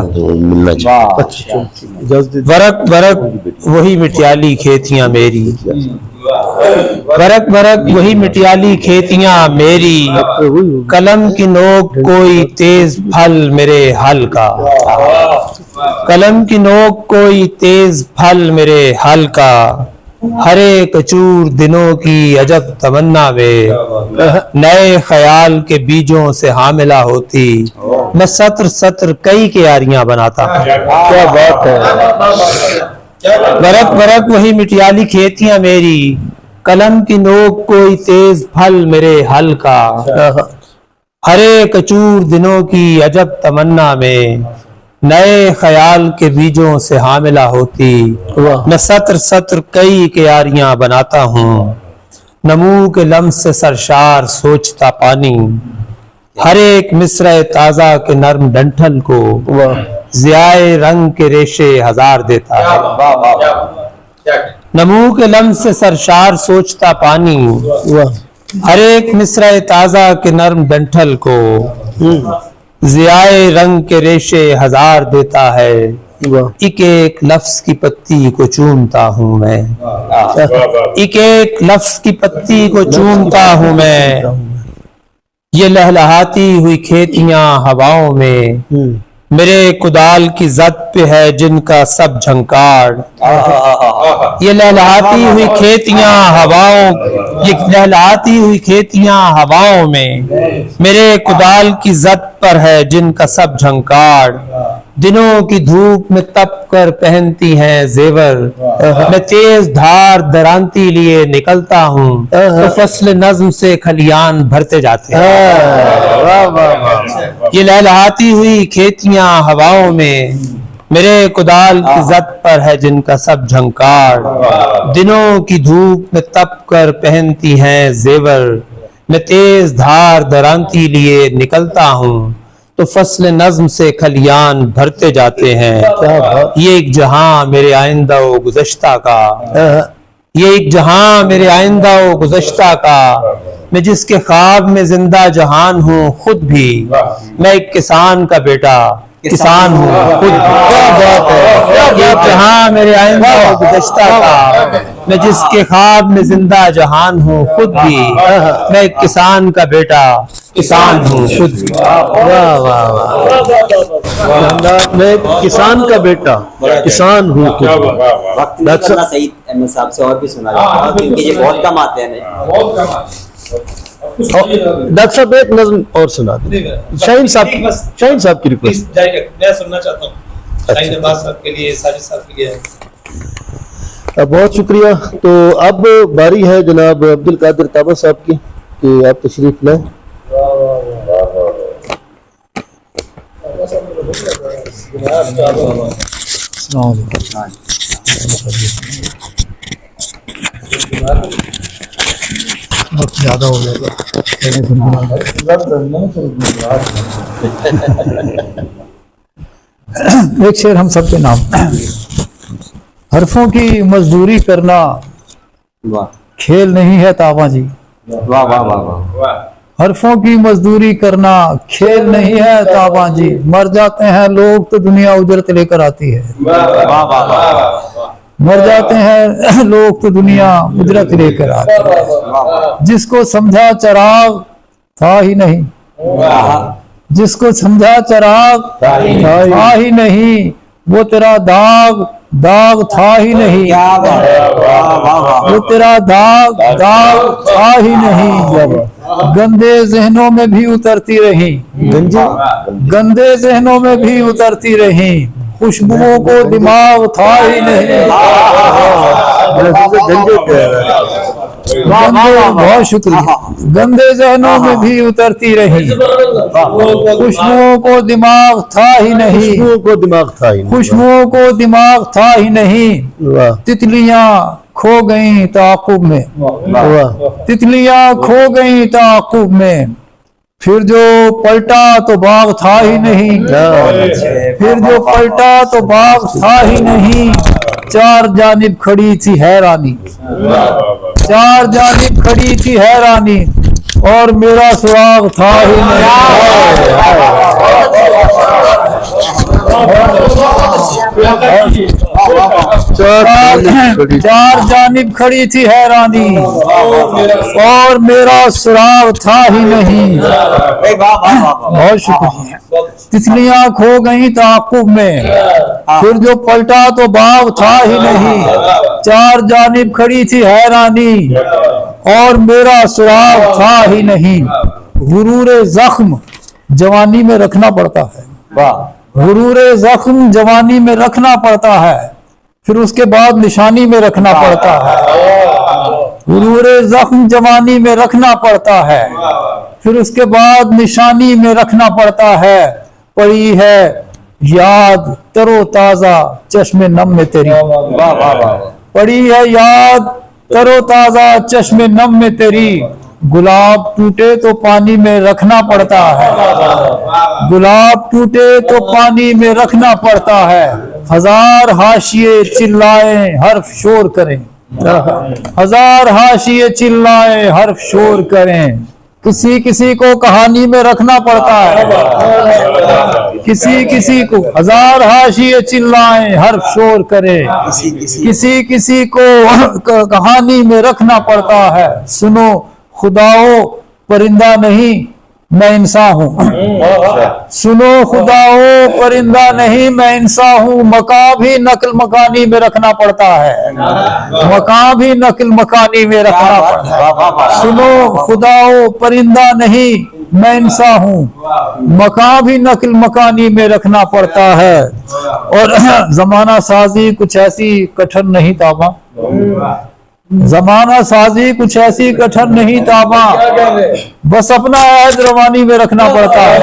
बरक बरक वही मिटियाली खेतियां मेरी, बरक बरक वही मिटियाली खेतियां मेरी, कलम की नोक कोई तेज फल मेरे हल का, कलम की नोक कोई तेज फल मेरे हल का, हरे कचूर दिनों की अजब तमन्ना में, नए ख्याल के बीजों से हामिला होती, मैं सत्र सत्र कई क्यारियां बनाता हूँ। क्या बात है। बरक बरक वही मिटियाली खेतियां मेरी, कलम की नोक कोई तेज फल मेरे हल का, हरे कचूर दिनों की अजब तमन्ना में, नए ख्याल के बीजों से हामिला होती, मैं सत्र सत्र कई क्यारियां बनाता हूँ, नमू के लम्स से सरशार सोचता पानी, हर एक मिस्र ताजा के नर्म डंठल को, ज़ियाए रंग के रेशे हजार देता है। नमू के लम्स से सरशार सोचता पानी, हर एक मिस्र ताजा के नर्म डंठल को, ज़ियाए रंग के रेशे हजार देता है, एक एक लफ्ज की पत्ती को चूमता हूँ मैं, एक एक लफ्ज की पत्ती को चूमता हूँ मैं, ये लहलहाती हुई खेतियां हवाओं में, मेरे कुदाल की जद पे है जिनका सब झंकार, ये लहलहाती हुई खेतियां हवाओं, ये लहलहाती हुई खेतियां हवाओं में, मेरे कुदाल की जद पर है जिनका सब झंकार, दिनों की धूप में तप कर पहनती हैं जेवर, मैं तेज धार दरांती लिए निकलता हूँ, तो फसल नज्म से खलियान भरते जाते हैं। ये लहलहाती हुई खेतियां हवाओं में, मेरे कुदाल की जद पर है जिनका सब झंकार, दिनों की धूप में तप कर पहनती हैं जेवर, मैं तेज धार दरांती लिए निकलता हूँ, तो फसल नज्म से खलियान भरते जाते हैं। ये एक जहां मेरे आइंदा व गुज़श्ता का, ये एक जहां मेरे आइंदा व गुज़श्ता का, मैं जिसके ख्वाब में जिंदा जहान हूँ खुद भी, मैं एक किसान का बेटा किसान हूँ खुद। क्या बात है। ये जहां मेरे आइंदा व गुज़श्ता का, मैं जिसके ख्वाब में जिंदा जहान हूँ खुद भी, मैं एक किसान का बेटा किसान हूँ खुद भी। वाह वाह वाह। मैं किसान का बेटा किसान हूँ खुद भी। डॉक्टर सईद अहमद साहब से और भी सुना जाता है क्योंकि ये बहुत कम आते हैं। डॉक्टर साहब एक नज़्म और सुना दें। शाहीन साहब की रिक्वेस्ट मैं सुनना चाहता हूँ शाहीन अब्बास साहब के लिए, साजिद साहब के लिए। बहुत शुक्रिया। तो अब बारी है जनाब अब्दुल कादिर ताबा साहब की कि आप तशरीफ लें। وقت زیادہ ہو جائے گا. ایک شعر ہم سب کے نام. حرفوں کی مزدوری کرنا کھیل نہیں ہے تاباں جی. حرفوں کی مزدوری کرنا کھیل نہیں ہے تاباں جی. مر جاتے ہیں لوگ تو دنیا اجرت لے کر آتی ہے. مر جاتے ہیں لوگ تو دنیا اجرت لے کر آتی ہے. جس کو سمجھا چراغ تھا ہی نہیں, جس کو سمجھا چراغ تھا ہی نہیں, وہ تیرا داغ داغ تھا ہی نہیں, وہ تیرا داغ داغ تھا ہی نہیں. گندے ذہنوں میں بھی اترتی رہی, گندے ذہنوں میں بھی اترتی رہی, خوشبوؤں کو دماغ تھا ہی نہیں. بہت شکریہ. گندے ذہنوں میں بھی اترتی رہی, خوشبوؤں کو دماغ تھا ہی نہیں, خوشبوؤں کو دماغ تھا ہی نہیں. تتلیاں کھو گئیں تعاقب میں, تتلیاں کھو گئیں تعاقب میں, پھر جو پلٹا تو باغ تھا ہی نہیں, پھر جو پلٹا تو باغ تھا ہی نہیں. چار جانب کھڑی تھی حیرانی, چار جانب کھڑی تھی حیرانی, اور میرا سراغ تھا ہی نہیں. چار جانب کھڑی تھی حیرانی, اور میرا سراغ تھا ہی نہیں. بہت شکریہ. تتلیاں کھو گئیں تعاقب میں, پھر جو پلٹا تو باغ تھا ہی نہیں. چار جانب کھڑی تھی حیرانی, اور میرا سراغ تھا ہی نہیں. غرور زخم جوانی میں رکھنا پڑتا ہے, غرور زخم جوانی میں رکھنا پڑتا ہے, پھر اس کے بعد نشانی میں رکھنا پڑتا ہے. غرور زخم جوانی میں رکھنا پڑتا ہے, پھر اس کے بعد نشانی میں رکھنا پڑتا ہے. پڑی ہے یاد تر و تازہ چشم نم میں تیری, پڑی ہے یاد تر و تازہ چشم نم میں تیری. گلاب ٹوٹے تو پانی میں رکھنا پڑتا ہے, گلاب ٹوٹے تو پانی میں رکھنا پڑتا ہے. ہزار حاشیے چلائیں حرف شور کریں, ہزار حاشیے چلائیں حرف شور کریں. کسی کسی کو کہانی میں رکھنا پڑتا ہے, کسی کسی کو ہزار حاشیے چلائیں حرف شور کریں. کسی کسی کو کہانی میں رکھنا پڑتا ہے. سنو خداؤ پرندہ نہیں میں انسان ہوں, سنو خداؤ پرندہ نہیں میں انسان ہوں. مکان بھی نقل مکانی میں رکھنا پڑتا ہے, مکان بھی نقل مکانی میں رکھنا پڑتا ہے. سنو خداؤ پرندہ نہیں میں انسان ہوں, مکان بھی نقل مکانی میں رکھنا پڑتا ہے. اور زمانہ سازی کچھ ایسی کٹھن نہیں تاباں, زمانہ سازی کچھ ایسی کٹھن نہیں تاباں. بس اپنا عہد روانی میں رکھنا پڑتا ہے,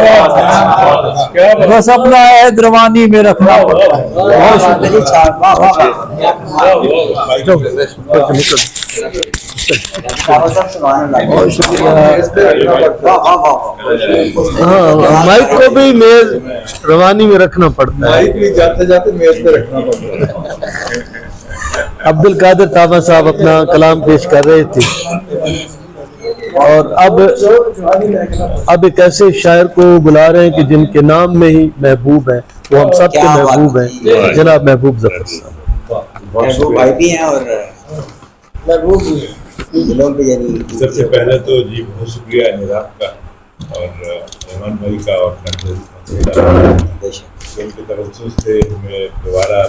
بس اپنا عہد روانی میں رکھنا پڑتا ہے. مائک کو بھی میز روانی میں رکھنا پڑتا ہے, مائک بھی جاتے جاتے میز پہ رکھنا پڑتا ہے. عبد القادر تابہ صاحب اپنا کلام پیش کر رہے تھے, اور اب ایک ایسے شاعر کو بلا رہے ہیں کہ جن کے نام میں ہی محبوب ہیں, وہ ہم سب کے محبوب ہیں, جناب محبوب ظفر صاحب. محبوب بھائی بھی ہیں اور محبوب سب سے پہلے تو جی بہت شکریہ نظام کا اور رحمان بھائی کا, اور ان کے توسط سے ہمیں دوبارہ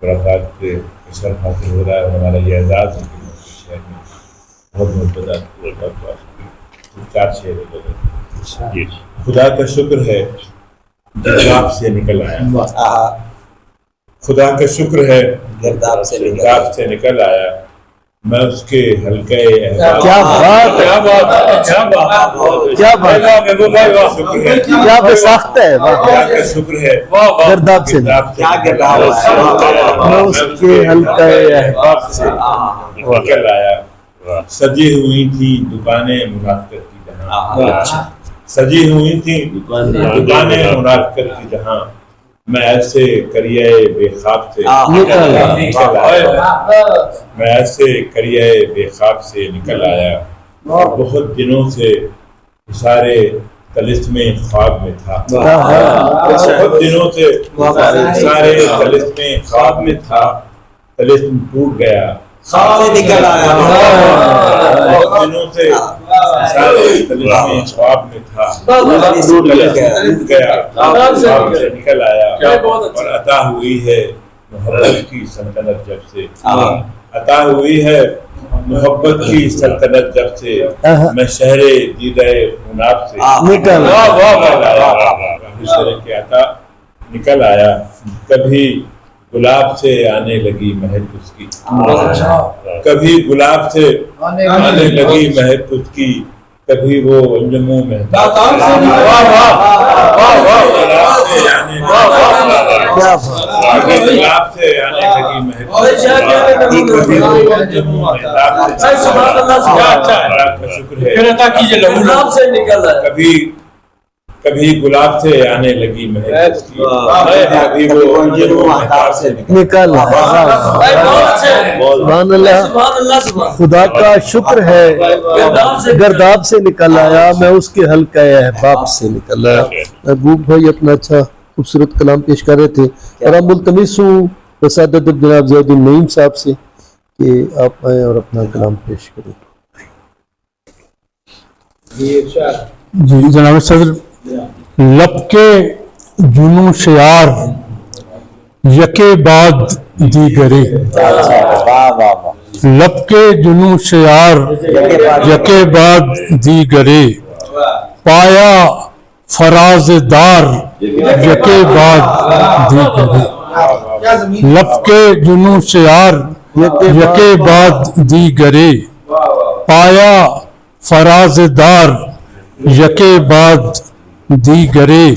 ملاقات سے شرف حاصل ہو رہا ہے, اور ہمارا یہ اعزاز ہے کہ شہر میں بہت محبت. چار شعر. خدا کا شکر ہے گرداب سے نکل آیا, خدا کا شکر ہے گرداب سے نکل آیا. मैं उसके हल्के क्या बात है, क्या बात है, शुक्र है, क्या बेसाख्त है, अल्लाह का शुक्र है। गर्दाब से मैं उसके हल्का अहबाब से निकल आया। सजी हुई थी दुकानें मुनाफिकत की जहां, सजी हुई थी दुकानें मुनाफिकत की जहां, मैं ऐसे करिए बेखाब से निकल आया, मैं ऐसे करिए बेखाब से निकल आया। बहुत दिनों से सारे तलिस्मे ख्वाब में था, बहुत दिनों से सारे तलिस्मे ख्वाब में था, तलिस्म टूट गया, निकल आया। बहुत दिनों से सारे तलिस्मे ख्वाब में था, टूट गया, ख्वाब से निकल आया। और अता हुई है मोहब्बत की सल्तनत जब से, अता हुई है मोहब्बत की सल्तनत जब से, मैं शहरे दीदे खुनाब से निकल के अता निकल आया। कभी गुलाब से आने लगी महक उसकी, कभी गुलाब से आने लगी महक उसकी, कभी वो अंजमों में गुलाब से आने लगी महक, कभी वो अंजमों में शुक्र है। कभी गुलाब से आने लगी महक उसकी, कभी वो अंजमों से निकल। खुदा का शुक्र है, गर्दाब से निकल आया, मैं उसके हल्का अहबाब से निकल आया। महबूब भाई अपना अच्छा खूबसूरत कलाम पेश कर रहे थे और अब मुल्तमिस हूँ वसादत जनाब ज़ियाउद्दीन नईम साहब से कि आप आए और अपना कलाम पेश करें। जी जनाब सदर, लब के जुनू शियार यके बाद दीगरे, लब के जुनू शियार यके बाद दीगरे, पाया फराजदार यके बाद दीगरे, लब के जुनू शियार यके बाद दीगरे, पाया फराजदार यके बाद दीगरे।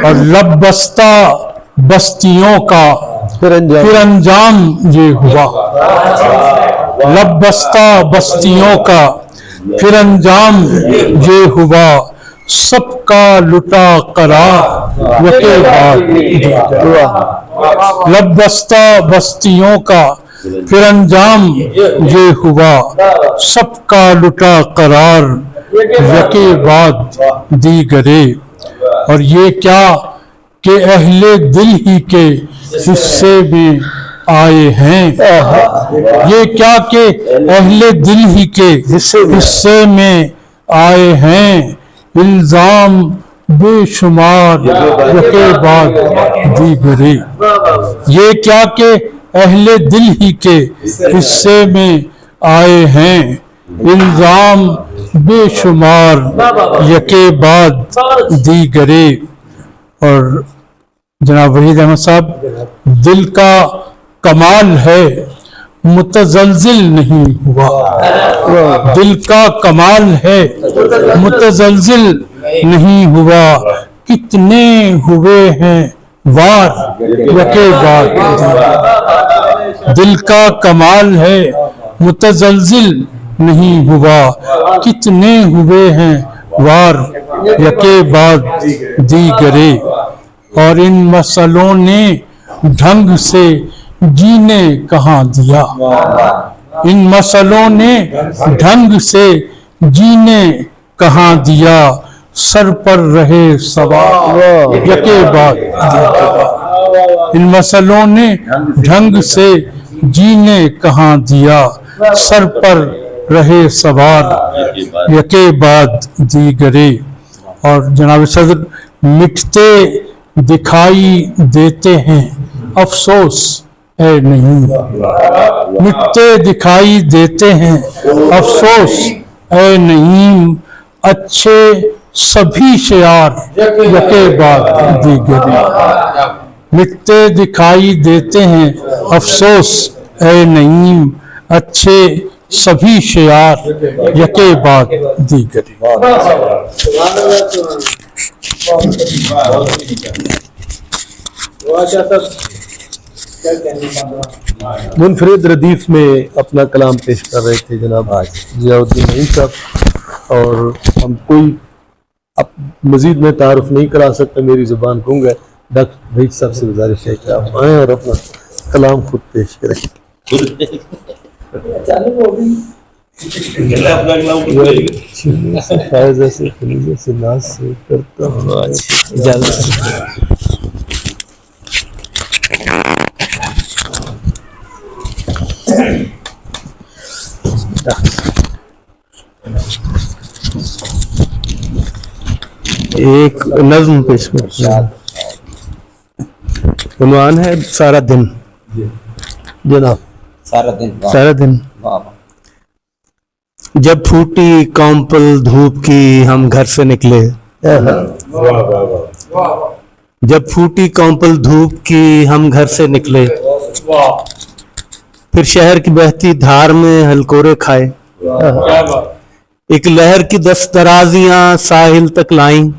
और लब बस्ता बस्तियों का फिर अंजाम ये हुआ, लब बस्ता बस्तियों का फिर अंजाम ये हुआ, सबका लुटा करार यके बाद हुआ। लब बस्ता बस्तियों का फिर अंजाम ये हुआ, सबका लुटा करार यके बाद दीगरे। और ये क्या कि अहले दिल ही के हिस्से में आए हैं, ये क्या कि अहले दिल ही के हिस्से में आए हैं, इल्जाम बेशुमार यके बाद दीगरे। ये क्या कि अहले दिल ही के हिस्से में आए हैं, इल्जाम बेशुमार यके बाद दीगरे। और जनाब वहीद अहमद साहब, दिल का कमाल है मुतजलजिल नहीं हुआ, दिल का कमाल है मुतजलजिल नहीं हुआ, कितने हुए हैं वार यके बाद। दिल का कमाल है मुतजलजिल नहीं हुआ, कितने हुए हैं वार यके बाद दीगरे। और इन मसलों ने ढंग से जीने कहाँ दिया, इन मसलों ने ढंग से जीने कहाँ दिया, सर पर रहे सवार यके बाद। इन मसलों ने ढंग से जीने कहाँ दिया, सर पर रहे सवार यके बाद दीगरे। और जनाब सदर, मिटते दिखाई देते हैं अफसोस है नहीं, मिटते दिखाई देते हैं अफसोस है नहीं, अच्छे सभी शियार यके बाद दीगरे। मिटते दिखाई देते हैं अफसोस है नहीं, अच्छे सभी शेयार यके बाद दीगरी। मुनफरिद रदीफ में अपना कलाम पेश कर रहे थे जनाब जियाउद्दीन नईम साहब, और हम कोई अब मजीद में तारुफ नहीं करा सकता, मेरी जुबान गुंग है। डॉक्टर भईद साहब से गुजारिश है कि आप आएँ और अपना कलाम खुद पेश करें। फायदा से खलीजे से नाज से करता हूँ इजाजत। एक नज्म पेश करता हूँ, उन्वान है सारा दिन। जनाब सारा दिन सारा दिन। जब फूटी कौंपल धूप की हम घर से निकले, जब फूटी कौंपल धूप की हम घर से निकले, फिर शहर की बहती धार में हलकोरे खाए, एक लहर की दस्तराजियां साहिल तक लाईं,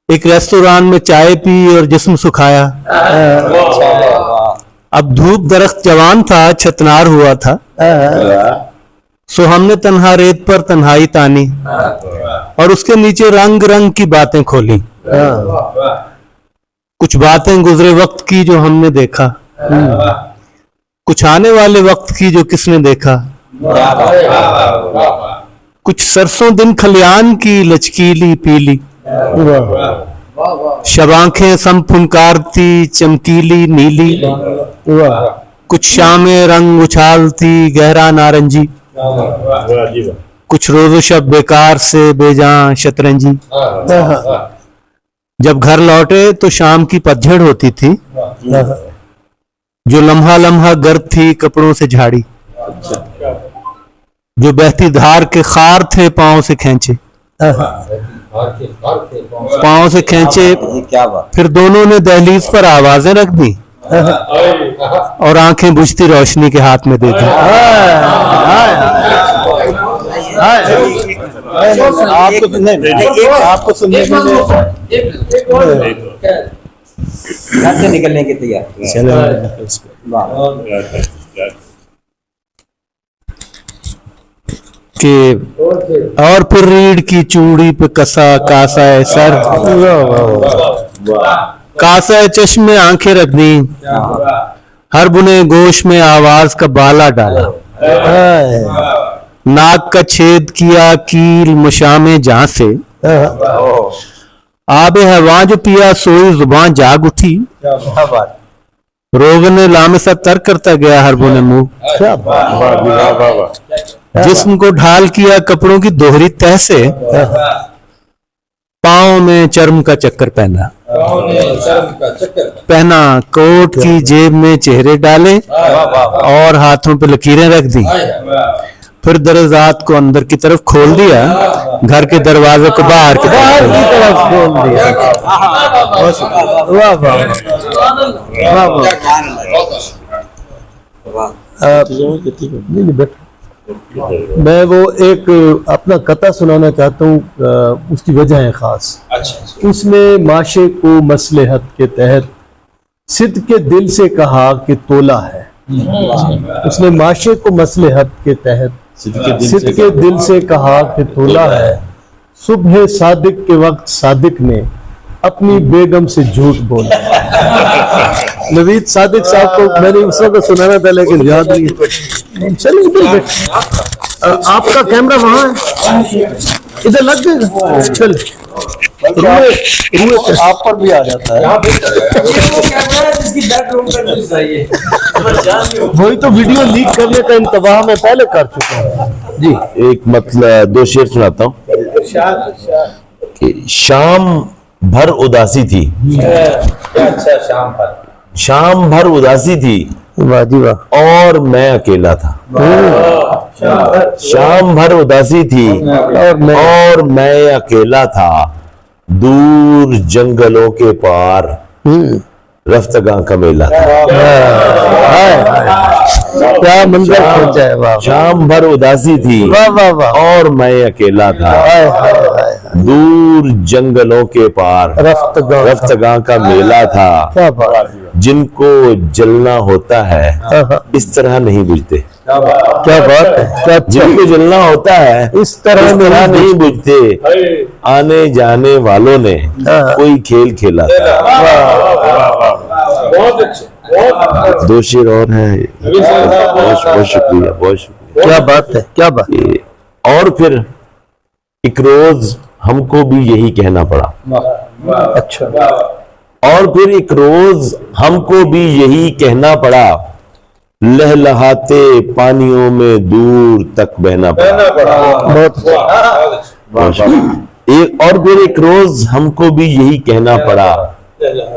एक रेस्तोरां में चाय पी और जिस्म सुखाया। अब धूप दरख्त जवान था, छतनार हुआ था, सो हमने तन्हा रेत पर तन्हाई तानी और उसके नीचे रंग रंग की बातें खोली। कुछ बातें गुजरे वक्त की जो हमने देखा, कुछ आने वाले वक्त की जो किसने देखा, कुछ सरसों दिन खलियान की लचकीली पीली, शब आंखें सम फुनकारती चमकीली नीली, कुछ शामें रंग उछालती गहरा नारंजी, कुछ रोज़ो शब बेकार से बेजां शतरंजी। जब घर लौटे तो शाम की पतझड़ होती थी, जो लम्हा लम्हा गर्द थी कपड़ों से झाड़ी, जो बहती धार के खार थे पांव से खींचे, पांव से खींचे। फिर दोनों ने दहलीज पर आवाजें रख दी और आंखें बुझती रोशनी के हाथ में दे दी। आपको सुनने में घर से निकलने की तैयारी। कि और फिर रीढ़ की चूड़ी पे कसा कासा है सर, कासा है चश्मे आंखें रख दी, हर बुने गोश में आवाज का बाला डाला, नाक का छेद किया कील मुशामे जहां से, आबे हवा जो पिया सोई जुबान जाग उठी, रोग ने लामे सा तर करता गया हर बुने मुंह, जिस्म को ढाल किया कपड़ों की दोहरी तह से, पाँव में चर्म का चक्कर पहना, कोट की जेब में चेहरे डाले और हाथों पे लकीरें रख दी, फिर दरवाज़ात को अंदर की तरफ खोल दिया, घर के दरवाजे को बाहर की तरफ खोल दिया। मैं वो एक अपना कथा सुनाना चाहता हूँ, उसकी वजह है खास। उसमें माशे को मसलहत के तहत सिद्ध के दिल से कहा कि तोला है। उसने माशे को मसलहत के तहत सिद्ध के दिल से कहा कि तोला है। सुबह सादिक के वक्त सादिक ने अपनी बेगम से झूठ बोला। नवीद सादिक साहब को मैंने उस वक्त सुनाना था लेकिन याद नहीं। चलिए आपका कैमरा वहां है, इधर लग जाएगा। चल आप पर भी आ जाता है। वही तो वीडियो लीक करने का इंतबाह मैं पहले कर चुका हूँ जी। एक मतलब दो शेर सुनाता हूँ कि शाम भर उदासी थी, अच्छा शाम भर उदासी थी और मैं अकेला था। शाम भर उदासी थी और मैं अकेला था, दूर जंगलों के पार رفتگاں کا میلہ تھا، کیا منظر پہنچا ہے، واہ شام بھر اداسی تھی اور میں اکیلا تھا، دور جنگلوں کے پار رفتگاں کا میلہ تھا، جن کو جلنا ہوتا ہے اس طرح نہیں بجھتے، کیا بات ہے، جن کو جلنا ہوتا ہے اس طرح نہیں بجھتے، آنے جانے والوں نے کوئی کھیل کھیلا تھا۔ دو شعر اور ہیں، بہت شکریہ، بہت شکریہ، کیا بات ہے، کیا بات ہے۔ اور پھر ایک روز ہم کو بھی یہی کہنا پڑا، اچھا، اور پھر ایک روز ہم کو بھی یہی کہنا پڑا، لہلہاتے پانیوں میں دور تک بہنا پڑا، اور پھر ایک روز ہم کو بھی یہی کہنا پڑا،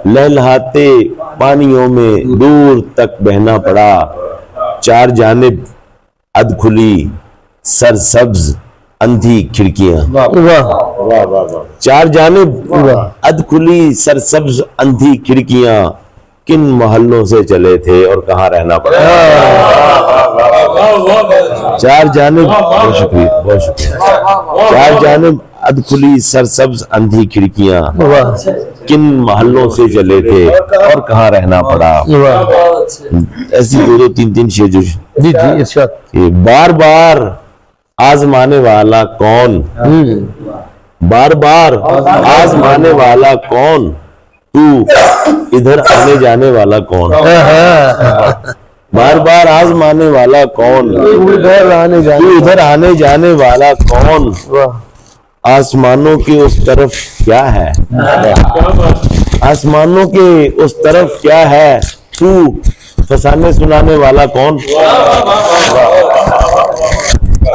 لہلہاتے پانیوں میں دور تک بہنا پڑا، چار جانب اد کھلی سرسبز اندھی کھڑکیاں، چار جانب اد کھلی سرسبز اندھی کھڑکیاں، کن محلوں سے چلے تھے اور کہاں رہنا پڑا، چار جانب، بہت شکریہ، بہت شکریہ، چار جانب اد کھلی سرسبز اندھی کھڑکیاں، کن محلوں سے چلے تھے اور کہاں رہنا پڑا، ایسی دو تین شعر جو جی جی ارشاد، بار بار آزمانے والا کون، بار بار آزمانے والا کون، تو ادھر آنے جانے والا کون، بار بار آزمانے والا کون، تو ادھر آنے جانے والا کون، آسمانوں کی اس طرف کیا ہے، آسمانوں کے اس طرف کیا ہے، تو فسانے سنانے والا کون،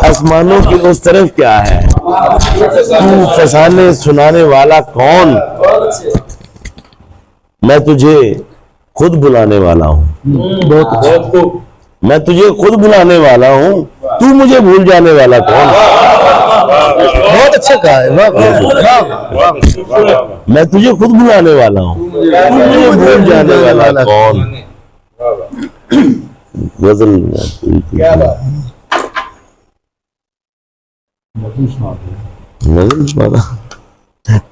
آسمانوں کی اس طرف کیا ہے، تو فسانے سنانے والا کون، میں تجھے خود بلانے والا ہوں، میں تجھے خود بلانے والا ہوں، تو مجھے بھول جانے والا کون، بہت اچھا کہا ہے، میں تجھے خود بلانے والا ہوں، تو مجھے بھول جانے والا کون، غزل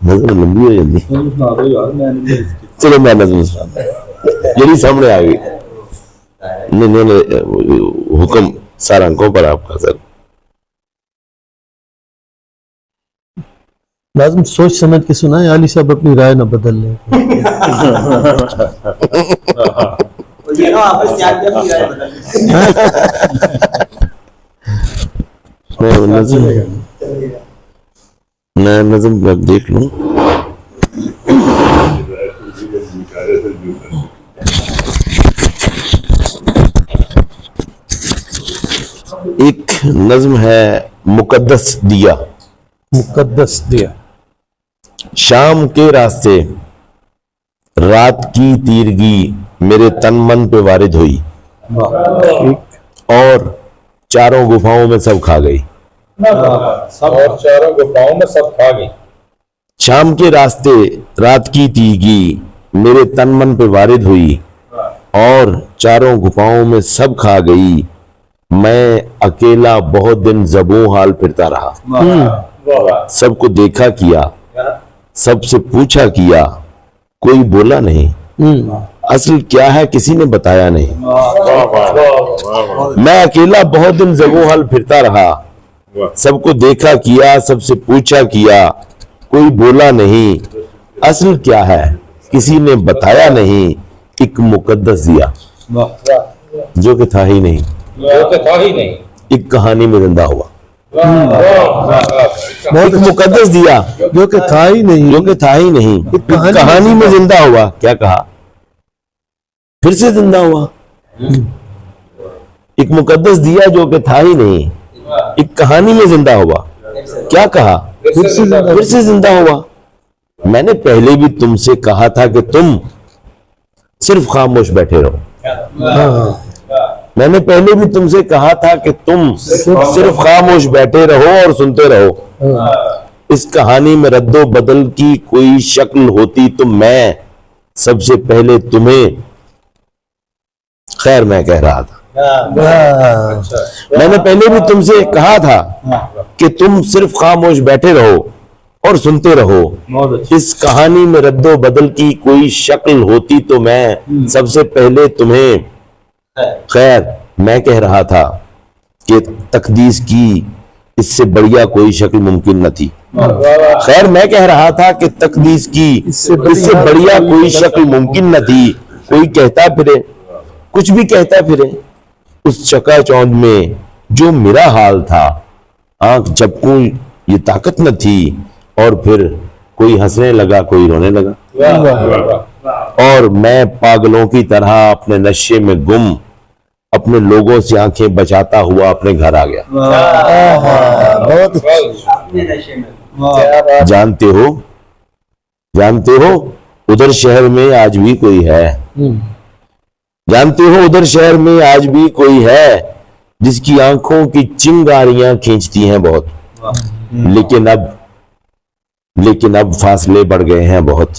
نظر لمبی ہو جاتی، چلو میں نظر یہی سامنے آ گئی، حکم سارا انکوں پر آپ کا، سر لازم سوچ سمجھ کے سنا ہے، علی صاحب اپنی رائے نہ بدل لیں۔ میں نظم دیکھ لوں، ایک نظم ہے مقدس دیا، مقدس دیا، شام کے راستے رات کی تیرگی میرے تن من پہ وارد ہوئی، اور چاروں گفاؤں میں سب کھا گئی، اور چاروں گفاؤں میں سب کھا گئی، شام کے راستے رات کی تیرگی میرے تن من پہ وارد ہوئی، اور چاروں گفاؤں میں سب کھا گئی، میں اکیلا بہت دن زبوں حال پھرتا رہا، سب کو دیکھا کیا، سب سے پوچھا کیا، کوئی بولا نہیں، اصل کیا ہے کسی نے بتایا نہیں، میں اکیلا بہت دن زبوں حال پھرتا رہا، سب کو دیکھا کیا، سب سے پوچھا کیا، کوئی بولا نہیں، اصل کیا ہے کسی نے بتایا نہیں، ایک مقدس دیا جو کہ تھا ہی نہیں، ایک کہانی میں زندہ ہوا، ایک مقدس دیا جو کہ تھا ہی نہیں، جو کہ تھا ہی نہیں، ایک کہانی میں زندہ ہوا، کیا کہا، پھر سے زندہ ہوا، ایک مقدس دیا جو کہ تھا ہی نہیں، ایک کہانی میں زندہ ہوا، کیا کہا، پھر سے زندہ ہوا، میں نے پہلے بھی تم سے کہا تھا کہ تم صرف خاموش بیٹھے رہو، میں نے پہلے بھی تم سے کہا تھا کہ تم صرف خاموش بیٹھے رہو اور سنتے رہو، اس کہانی میں رد و بدل کی کوئی شکل ہوتی تو میں سب سے پہلے تمہیں خیر میں کہہ رہا تھا میں نے پہلے بھی تم سے کہا تھا کہ تم صرف خاموش بیٹھے رہو اور سنتے رہو. اس کہانی میں رد و بدل کی کوئی شکل ہوتی تو میں سب سے پہلے تمہیں خیر میں کہہ رہا تھا کہ تقدیس کی اس سے بڑھیا کوئی شکل ممکن نہ تھی. خیر میں کہہ رہا تھا کہ تقدیس کی اس سے بڑھیا کوئی شکل ممکن نہ تھی. کوئی کہتا پھرے کچھ بھی کہتا پھرے اس چکا چوند میں جو میرا حال تھا. آنکھ جھپکوں یہ طاقت نہ تھی. اور پھر کوئی ہنسنے لگا کوئی رونے لگا اور میں پاگلوں کی طرح اپنے نشے میں گم اپنے لوگوں سے آنکھیں بچاتا ہوا اپنے گھر آ گیا. جانتے ہو ادھر شہر میں آج بھی کوئی ہے. جانتے ہو ادھر شہر میں آج بھی کوئی ہے جس کی آنکھوں کی چنگاریاں کھینچتی ہیں بہت. لیکن اب فاصلے بڑھ گئے ہیں بہت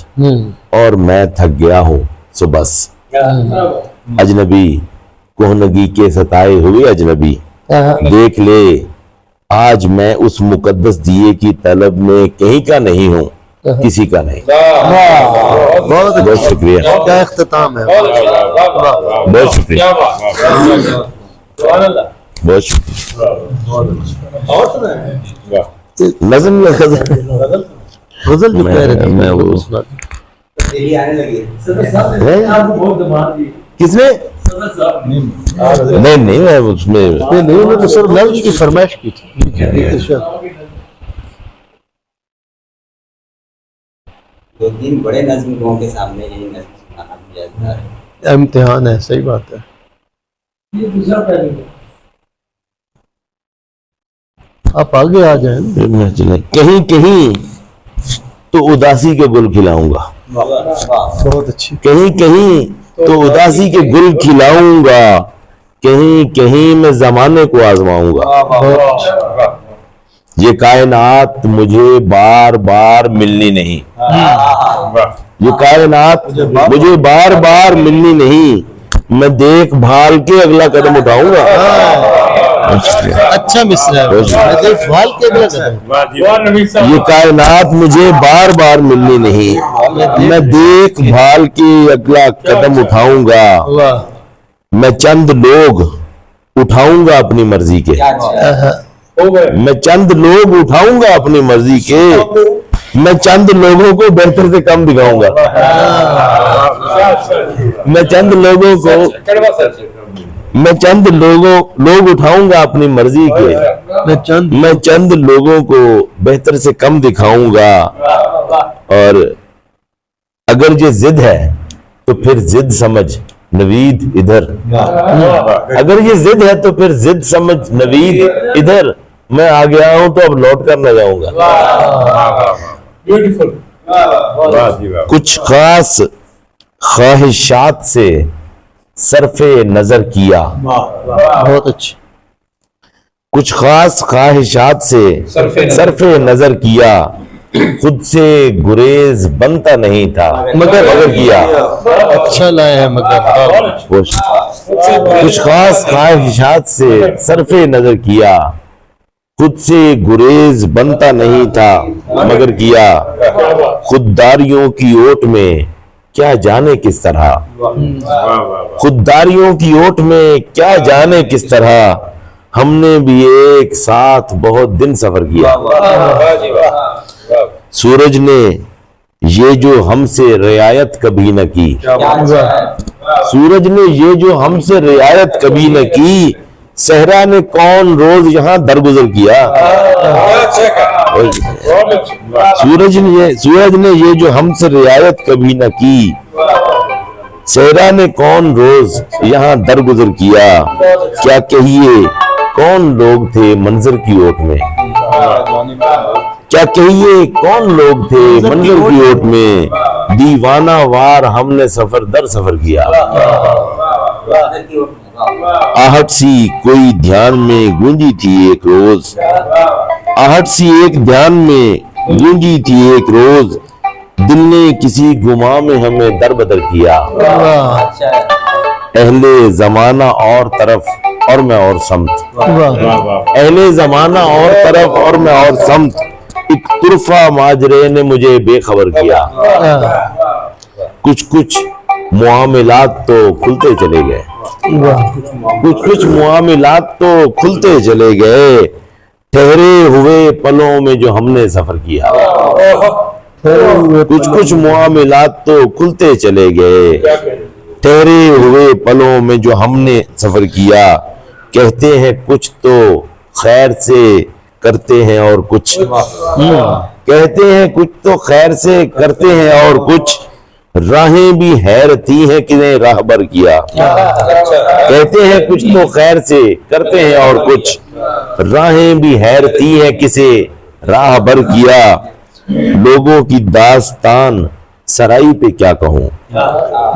اور میں تھک گیا ہوں. سو بس اجنبی کوہنگی کے ستائے ہوئے اجنبی دیکھ لے آج میں اس مقدس دیے کی طلب میں کہیں کا نہیں ہوں کسی کا نہیں. بہت شکریہ. کیا اختتام ہے. بہت شکریہ. بہت شکریہ. نظم غزل جو کہہ رہے میں وہ کس نے نہیں میں اس میں تو سر لفظ کی فرمائش کی تھی. دو تین بڑے نظم لوگوں کے سامنے یہی نظم سنانا بھی جائز ہے. امتحان ہے. صحیح بات ہے. آپ آگے آ جائیں. کہیں کہیں تو اداسی کے گل کھلاؤں گا. بہت اچھی. کہیں کہیں تو اداسی کے گل کھلاؤں گا. کہیں کہیں میں زمانے کو آزماؤں گا. یہ کائنات مجھے بار بار ملنی نہیں. یہ کائنات مجھے بار بار ملنی نہیں. میں دیکھ بھال کے اگلا قدم اٹھاؤں گا. اچھا مصرع یہ کائنات مجھے بار بار ملنی نہیں. میں دیکھ بھال کے اگلا قدم اٹھاؤں گا. میں چند لوگ اٹھاؤں گا اپنی مرضی کے. میں چند لوگ اٹھاؤں گا اپنی مرضی کے. میں چند لوگوں کو بہتر سے کم دکھاؤں گا. میں چند لوگوں کو میں چند لوگ اٹھاؤں گا اپنی مرضی کے. میں چند لوگوں کو بہتر سے کم دکھاؤں گا. اور اگر یہ ضد ہے تو پھر ضد سمجھ نوید ادھر. اگر یہ ضد ہے تو پھر ضد سمجھ نوید ادھر. میں آ گیا ہوں تو اب لوٹ کر نہ جاؤں گا. کچھ خاص خواہشات سے صرف نظر کیا. بہت اچھی. کچھ خاص خواہشات سے صرف نظر کیا. خود سے گریز بنتا نہیں تھا مگر کیا. اچھا لایا ہے مگر. کچھ خاص خواہشات سے صرف نظر کیا. خود سے گریز بنتا نہیں تھا مگر کیا. خودداریوں کی اوٹ میں کیا جانے کس طرح. خودداریوں کی اوٹ میں کیا جانے کس طرح. ہم نے بھی ایک ساتھ بہت دن سفر کیا. سورج نے یہ جو ہم سے رعایت کبھی نہ کی. سورج نے یہ جو ہم سے رعایت کبھی نہ کی. صحرا نے کون روز یہاں درگزر کیا. سورج نے یہ جو ہم سے رعایت کبھی نہ کی. صحرا نے کون روز یہاں درگزر کیا. کیا کہیے کون لوگ تھے منظر کی اوٹ میں. کیا کہیے کون لوگ تھے منظر کی اوٹ میں. دیوانہ وار ہم نے سفر در سفر کیا. آہٹ سی کوئی دھیان میں گونجی تھی ایک روز. آہٹ سی ایک دھیان میں گونجی تھی ایک روز. دل نے کسی گماں میں ہمیں در بدر کیا، اہل زمانہ اور طرف اور میں اور سمت، اہل زمانہ اور طرف اور میں اور سمت، ایک طرفہ ماجرے نے مجھے بے خبر کیا، کچھ معاملات تو کھلتے چلے گئے، کچھ معاملات تو کھلتے چلے گئے، ٹھہرے ہوئے پلوں میں جو ہم نے سفر کیا، کچھ معاملات تو کھلتے چلے گئے، ٹھہرے ہوئے پلوں میں جو ہم نے سفر کیا، کہتے ہیں کچھ تو خیر سے کرتے ہیں اور کچھ، کہتے ہیں کچھ تو خیر سے کرتے ہیں اور کچھ، راہیں بھی حیرتی ہیں کنہیں راہبر کیا، کہتے ہیں کچھ تو خیر سے کرتے ہیں اور کچھ، راہیں بھی حیرتی ہیں کسے راہبر کیا، لوگوں کی داستان سرائی پہ کیا کہوں،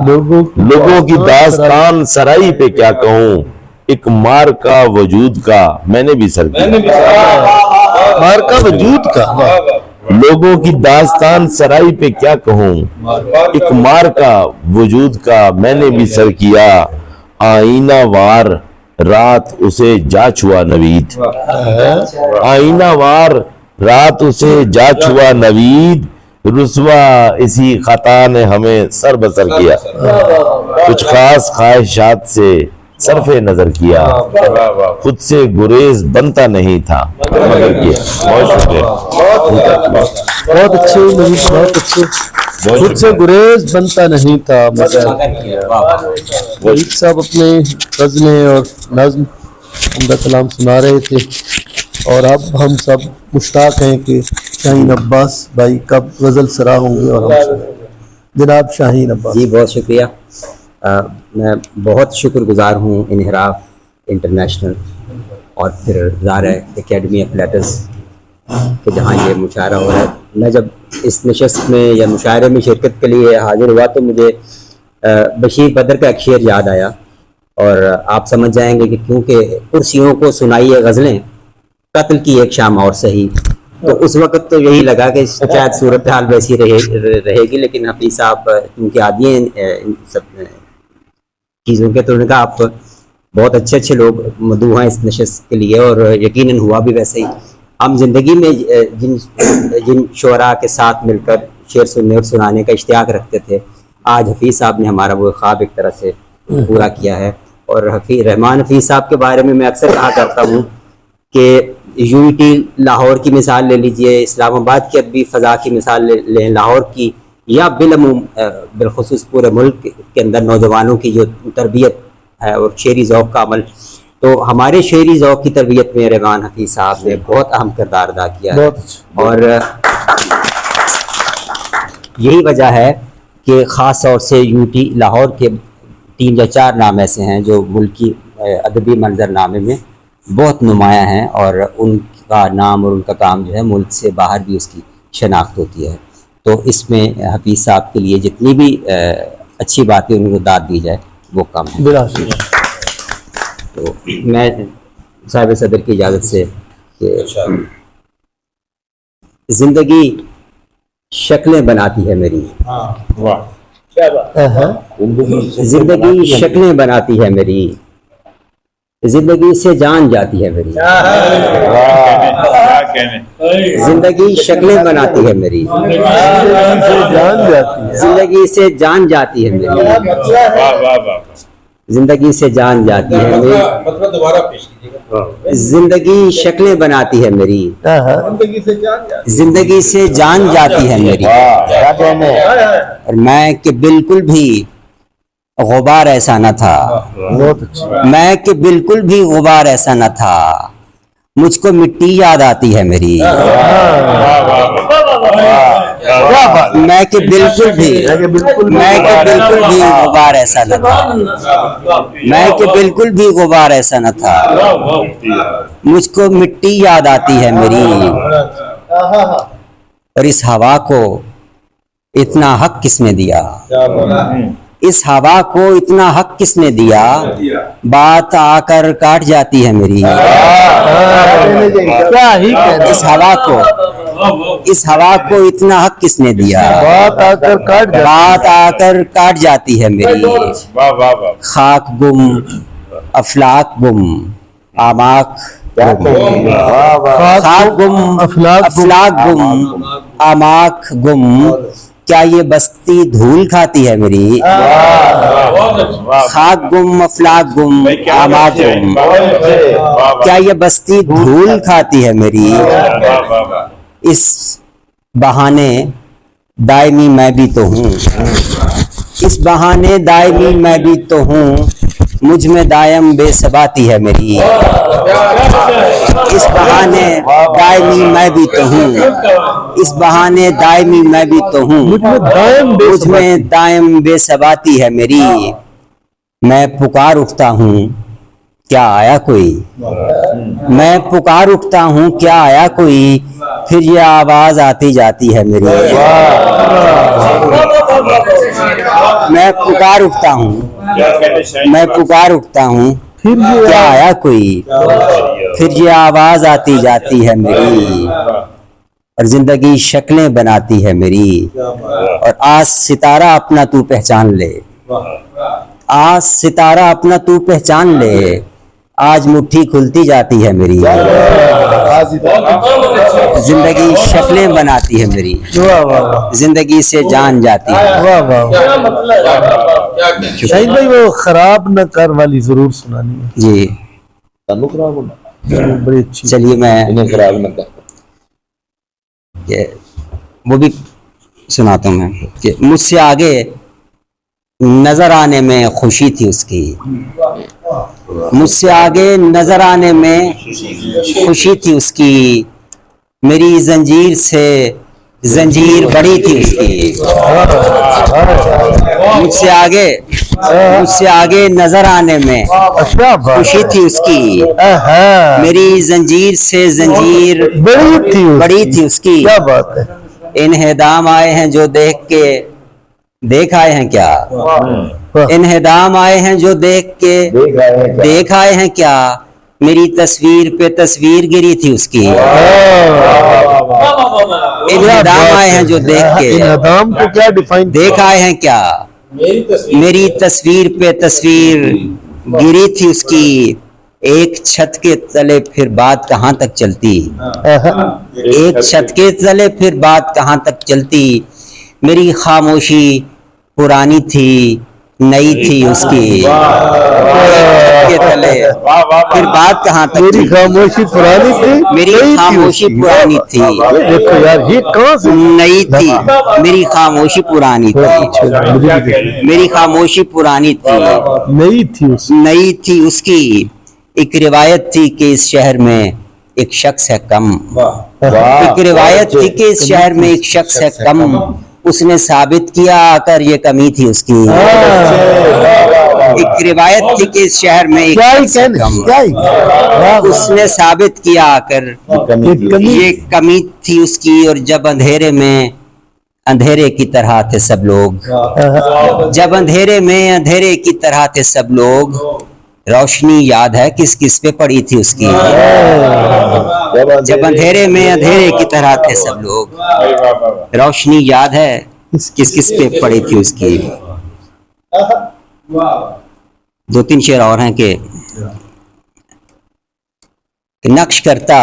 لوگوں کی داستان سرائی پہ کیا کہوں، ایک مار کا وجود کا میں نے بھی سر کیا، مار کا وجود کا، لوگوں کی داستان سرائی پہ کیا کہوں، ایک مار کا وجود کا میں نے بھی سر کیا، آئینہ وار رات اسے جا چھوا نوید، آئینہ وار رات اسے جا چھوا نوید، رسوا اسی خطا نے ہمیں سر بسر کیا، کچھ خاص خواہشات سے صرف نظر کیا، خود سے گریز بنتا نہیں تھا مگر کیا۔ بہت شکریہ، بہت اچھے بہت اچھے، خود سے گریز بنتا نہیں تھا مگر وحید صاحب اپنے غزلیں اور نظم عمدہ کلام سنا رہے تھے، اور اب ہم سب مشتاق ہیں کہ شاہین عباس بھائی کب غزل سرا ہوں گے، اور ہم جناب شاہین عباس جی بہت شکریہ۔ میں بہت شکر گزار ہوں انحراف انٹرنیشنل اور پھر زارہ اکیڈمی آف لیٹرز کہ جہاں یہ مشاعرہ ہو رہا ہے۔ میں جب اس نشست میں یا مشاعرے میں شرکت کے لیے حاضر ہوا تو مجھے بشیر بدر کا ایک شعر یاد آیا، اور آپ سمجھ جائیں گے کہ کیونکہ کرسیوں کو سنائیے غزلیں قتل کی ایک شام اور سہی، تو اس وقت تو یہی لگا کہ شاید صورتحال ویسی رہے گی، لیکن حفیظ صاحب کیونکہ عادی ہیں ان سب چیزوں کے، تو انہوں نے کہا آپ بہت اچھے لوگ مدعو ہیں اس نشست کے لیے، اور یقیناً ہوا بھی ویسے ہی۔ ہم زندگی میں جن شعراء کے ساتھ مل کر شعر سننے اور سنانے کا اشتیاق رکھتے تھے، آج حفیظ صاحب نے ہمارا وہ خواب ایک طرح سے پورا کیا ہے۔ اور رحمان حفیظ صاحب کے بارے میں اکثر کہا کرتا ہوں کہ یونٹی لاہور کی مثال لے لیجئے، اسلام آباد کی ادبی فضا کی مثال لیں لاہور کی، یا بالعموم بالخصوص پورے ملک کے اندر نوجوانوں کی جو تربیت ہے اور شعری ذوق کا عمل، تو ہمارے شعری ذوق کی تربیت میں رحمان حفیظ صاحب نے بہت اہم کردار ادا کیا ہے، اور یہی وجہ ہے کہ خاص طور سے یونٹی لاہور کے 3 یا 4 نام ایسے ہیں جو ملکی ادبی منظر نامے میں بہت نمایاں ہیں، اور ان کا نام اور ان کا کام جو ہے ملک سے باہر بھی اس کی شناخت ہوتی ہے۔ تو اس میں حفیظ صاحب کے لیے جتنی بھی اچھی باتیں ان کو داد دی جائے وہ کم ہے۔ تو میں صاحب صدر کی اجازت سے کہ زندگی شکلیں بناتی ہے میری، زندگی شکلیں بناتی ہے میری، زندگی سے جان جاتی ہے میری، زندگی شکلیں بناتی ہے میری، زندگی سے جان جاتی ہے میری، زندگی سے جان جاتی ہے میری، زندگی شکلیں بناتی ہے میری، زندگی سے جان جاتی ہے میری، اور میں کہ بالکل بھی غبار ایسا نہ تھا، میں کہ بالکل بھی غبار ایسا نہ تھا، مجھ کو مٹی یاد آتی ہے میری، میں کہ بالکل بھی غبار ایسا نہ تھا، میں کہ بالکل بھی غبار ایسا نہ تھا، مجھ کو مٹی یاد آتی ہے میری، اور اس ہوا کو اتنا حق کس نے دیا، اس ہوا کو اتنا حق کس نے دیا، بات آ کر کاٹ جاتی ہے میری، اس ہوا کو اس ہوا کو اتنا حق کس نے دیا؟ بات آ کر کاٹ جاتی ہے میری. خاک گم افلاک گم آماک گم، خاک گم افلاک گم آماک گم، کیا یہ بستی دھول کھاتی ہے میری؟ خاک گم افلاک گم آماک گم، کیا یہ بستی دھول کھاتی ہے میری؟ اس بہانے دائمی میں بھی تو ہوں، اس بہانے دائمی میں بھی تو ہوں، مجھ میں دائم بے ثباتی ہے میری. اس بہانے دائمی میں بھی تو ہوں، اس بہانے دائمی میں بھی تو ہوں، مجھ میں دائم بے ثباتی ہے میری. میں پکار اٹھتا ہوں کیا آیا کوئی، میں پکار اٹھتا ہوں کیا آیا کوئی، پھر یہ آواز آتی جاتی ہے میری. میں پکار اٹھتا ہوں، میں پکار اٹھتا ہوں کیا آیا کوئی، پھر یہ آواز آتی جاتی ہے میری. اور زندگی شکلیں بناتی ہے میری، اور آج ستارہ اپنا تو پہچان لے، آج ستارہ اپنا تو پہچان لے، آج مٹھی کھلتی جاتی ہے میری. زندگی شکلیں بناتی ہے میری، زندگی سے جان جاتی ہے. شاہد بھائی وہ خراب نہ کر والی ضرور سنانی ہے. جی بڑی اچھی. چلیے میں خراب نہ کر، وہ بھی سناتا ہوں میں کہ مجھ سے آگے نظر آنے میں خوشی تھی اس کی، مجھ سے آگے نظر آنے میں خوشی تھی اس کی، میری زنجیر سے زنجیر بڑی تھی اس کی. مجھ سے آگے نظر آنے میں خوشی تھی اس کی، میری زنجیر سے زنجیر بڑی تھی اس کی. انہدام آئے ہیں جو دیکھ کے دیکھ آئے ہیں کیا، انہدام آئے ہیں جو دیکھ کے دیکھ آئے ہیں کیا، میری تصویر پہ تصویر گری تھی اس کی. انہدام آئے ہیں جو دیکھ کے دیکھ آئے ہیں کیا، میری تصویر پہ تصویر گری تھی اس کی. ایک چھت کے تلے پھر بات کہاں تک چلتی، ایک چھت کے تلے پھر بات کہاں تک چلتی، میری خاموشی پرانی تھی نئی تھی اس کی. کے تلے پھر بات کہاں تک، میری خاموشی پرانی تھی، میری خاموشی پرانی تھی، دیکھو یار یہ کہاں سے نئی تھی، میری خاموشی پرانی تھی، میری خاموشی پرانی تھی، نئی تھی اس کی. ایک روایت تھی کہ اس شہر میں ایک شخص ہے کم، ایک روایت تھی کہ اس شہر میں ایک شخص ہے کم، اس نے ثابت کیا آ کر یہ کمی تھی اس کی. ایک روایت تھی کہ اس شہر میں ایک شخص ہے کم، اس نے ثابت کیا آ کر یہ کمی تھی اس کی. اور جب اندھیرے میں اندھیرے کی طرح تھے سب لوگ، جب اندھیرے میں اندھیرے کی طرح تھے سب لوگ، روشنی یاد ہے کس کس پہ پڑی تھی اس کی. جب اندھیرے میں اندھیرے کی طرح تھے سب لوگ، روشنی یاد ہے کس کس پہ پڑی تھی اس کی. دو تین شعر اور ہیں کہ نقش کرتا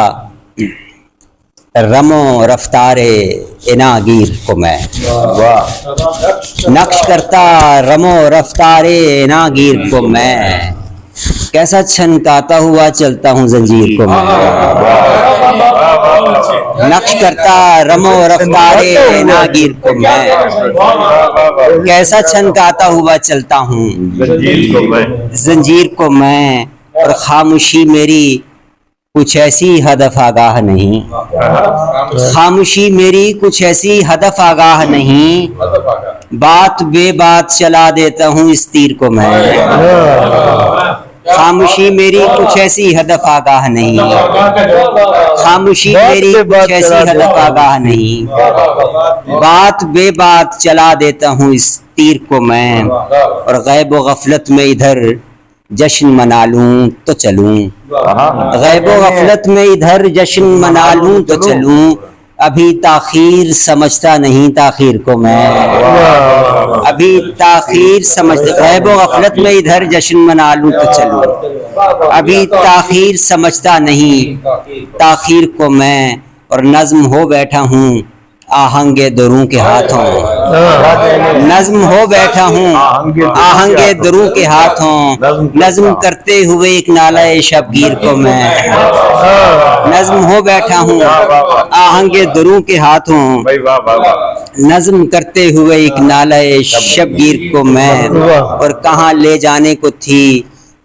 رمو رفتار اناگیر کو میں، نقش کرتا رمو رفتار اناگیر کو میں، کیسا چھنکاتا ہوا چلتا ہوں زنجیر کو میں. نقش کرتا رمو رفتار ناگیر کو میں، کیسا چھنکاتا ہوا چلتا ہوں زنجیر کو میں. اور خاموشی میری کچھ ایسی ہدف آگاہ نہیں، خاموشی میری کچھ ایسی ہدف آگاہ نہیں، بات بے بات چلا دیتا ہوں اس تیر کو میں. خاموشی میری کچھ ایسی ہدف آگاہ نہیں، خاموشی میری کچھ ایسی ہدف آگاہ نہیں، بات بے بات چلا دیتا ہوں اس تیر کو میں. اور غیب و غفلت میں ادھر جشن منا لوں تو چلوں، غیب و غفلت میں ادھر جشن منا لوں تو چلوں، ابھی تاخیر سمجھتا نہیں تاخیر کو میں، ابھی تاخیر سمجھتا، غیب و غفلت میں ادھر جشن منا لوں تو چلوں، ابھی تاخیر سمجھتا نہیں تاخیر کو میں، اور نظم ہو بیٹھا ہوں آہنگ دروں کے ہاتھوں، نظم ہو بیٹھا ہوں آہنگ دروں کے ہاتھوں، نظم کرتے ہوئے ایک نالہ شبگیر کو میں، نظم ہو بیٹھا ہوں آہنگ دروں کے ہاتھوں، نظم کرتے ہوئے ایک نالہ شبگیر کو میں، اور کہاں لے جانے کو تھی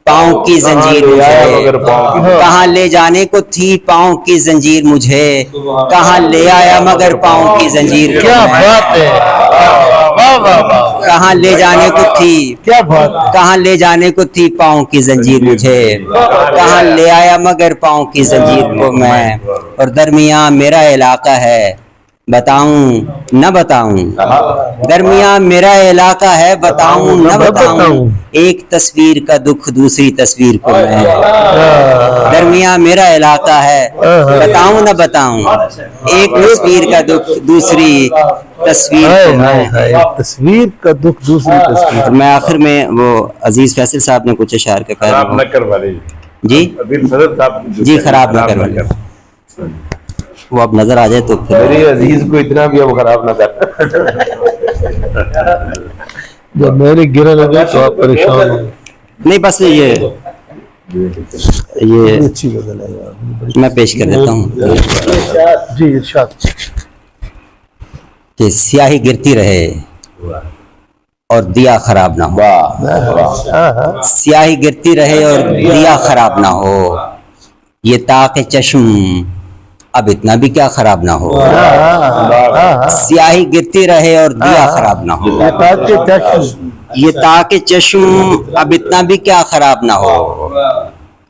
پاؤں کی زنجیر مجھے، کہاں لے جانے کو تھی پاؤں کی زنجیر مجھے، کہاں لے آیا مگر پاؤں کی زنجیر کو میں، کہاں لے جانے کو تھی، کہاں لے جانے کو تھی پاؤں کی زنجیر مجھے، کہاں لے آیا مگر پاؤں کی زنجیر کو میں، اور درمیان میرا علاقہ ہے بتاؤں نہ بتاؤں، درمیان میرا علاقہ ہے بتاؤں نہ بتاؤں، ایک تصویر کا دکھ دوسری تصویر کو میں، درمیان میرا علاقہ ہے بتاؤں نہ بتاؤں، ایک تصویر کا دکھ دوسری تصویر کو میں، تصویر کا دکھ دوسری تصویر۔ میں آخر میں وہ عزیز فیصل صاحب نے کچھ اشعار کا خراب نہ کروا لیجیے جی جی، خراب نہ کروا لیجیے، وہ اب نظر آ جائے تو میری عزیز کو اتنا بھی اب خراب نہ کر، جب میرے گرے لگے تو آپ پریشان ہو۔ نہیں بس یہ اچھی غزل ہے یار، میں پیش کر دیتا ہوں جی ارشاد۔ کہ سیاہی گرتی رہے اور دیا خراب نہ ہو، سیاہی گرتی رہے اور دیا خراب نہ ہو، یہ تاک چشم اب اتنا بھی کیا خراب نہ ہو، سیاہی گرتی رہے اور دیا خراب نہ ہو، یہ تاک چشم اب اتنا بھی کیا خراب نہ ہو،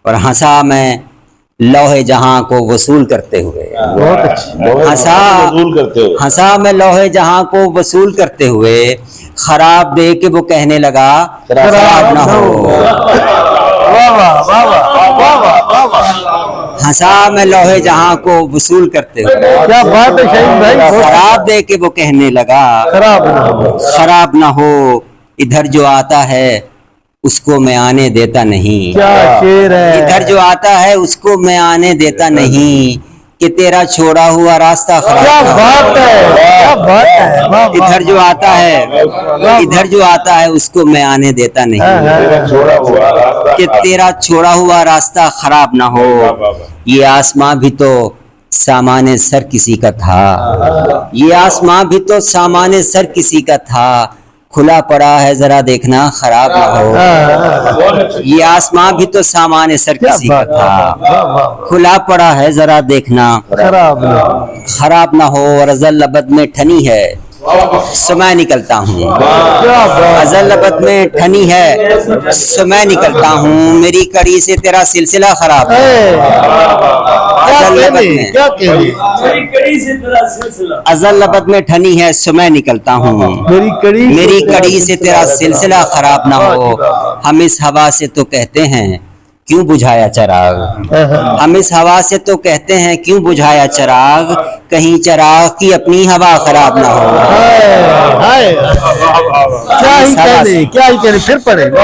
اور ہنسا میں لوح جہاں کو وصول کرتے ہوئے، ہنسا میں لوح جہاں کو وصول کرتے ہوئے، خراب دے کے وہ کہنے لگا خراب نہ ہو، ہنسا میں لوح جہاں کو وصول کرتے ہوئے، خراب دے کے وہ کہنے لگا خراب نہ ہو، ادھر جو آتا ہے اس کو میں آنے دیتا نہیں، ادھر جو آتا ہے اس کو میں آنے دیتا نہیں، کہ تیرا چھوڑا ہوا راستہ خراب نہ ہو، ادھر جو آتا ہے، ادھر جو آتا ہے اس کو میں آنے دیتا نہیں، کہ تیرا چھوڑا ہوا راستہ خراب نہ ہو، یہ آسماں بھی تو سامان سر کسی کا تھا، یہ آسماں بھی تو سامان سر کسی کا تھا، کھلا پڑا ہے ذرا دیکھنا خراب نہ ہو، یہ آسماں بھی تو سامان سر کسی کا تھا، کھلا پڑا ہے ذرا دیکھنا خراب نہ ہو، اور ازل لبد میں ٹھنی ہے سو میں نکلتا ہوں، ازل لبد میں ٹھنی ہے سو میں نکلتا ہوں، میری کڑی سے تیرا سلسلہ خراب ہے، ازل لبد میں ٹھنی ہے سو میں نکلتا ہوں، میری کڑی سے تیرا سلسلہ خراب نہ ہو، ہم اس ہوا سے تو کہتے ہیں کیوں بجھایا چراغ، ہم اس ہوا سے تو کہتے ہیں کیوں بجھایا چراغ، کہیں چراغ کی اپنی ہوا خراب نہ ہو،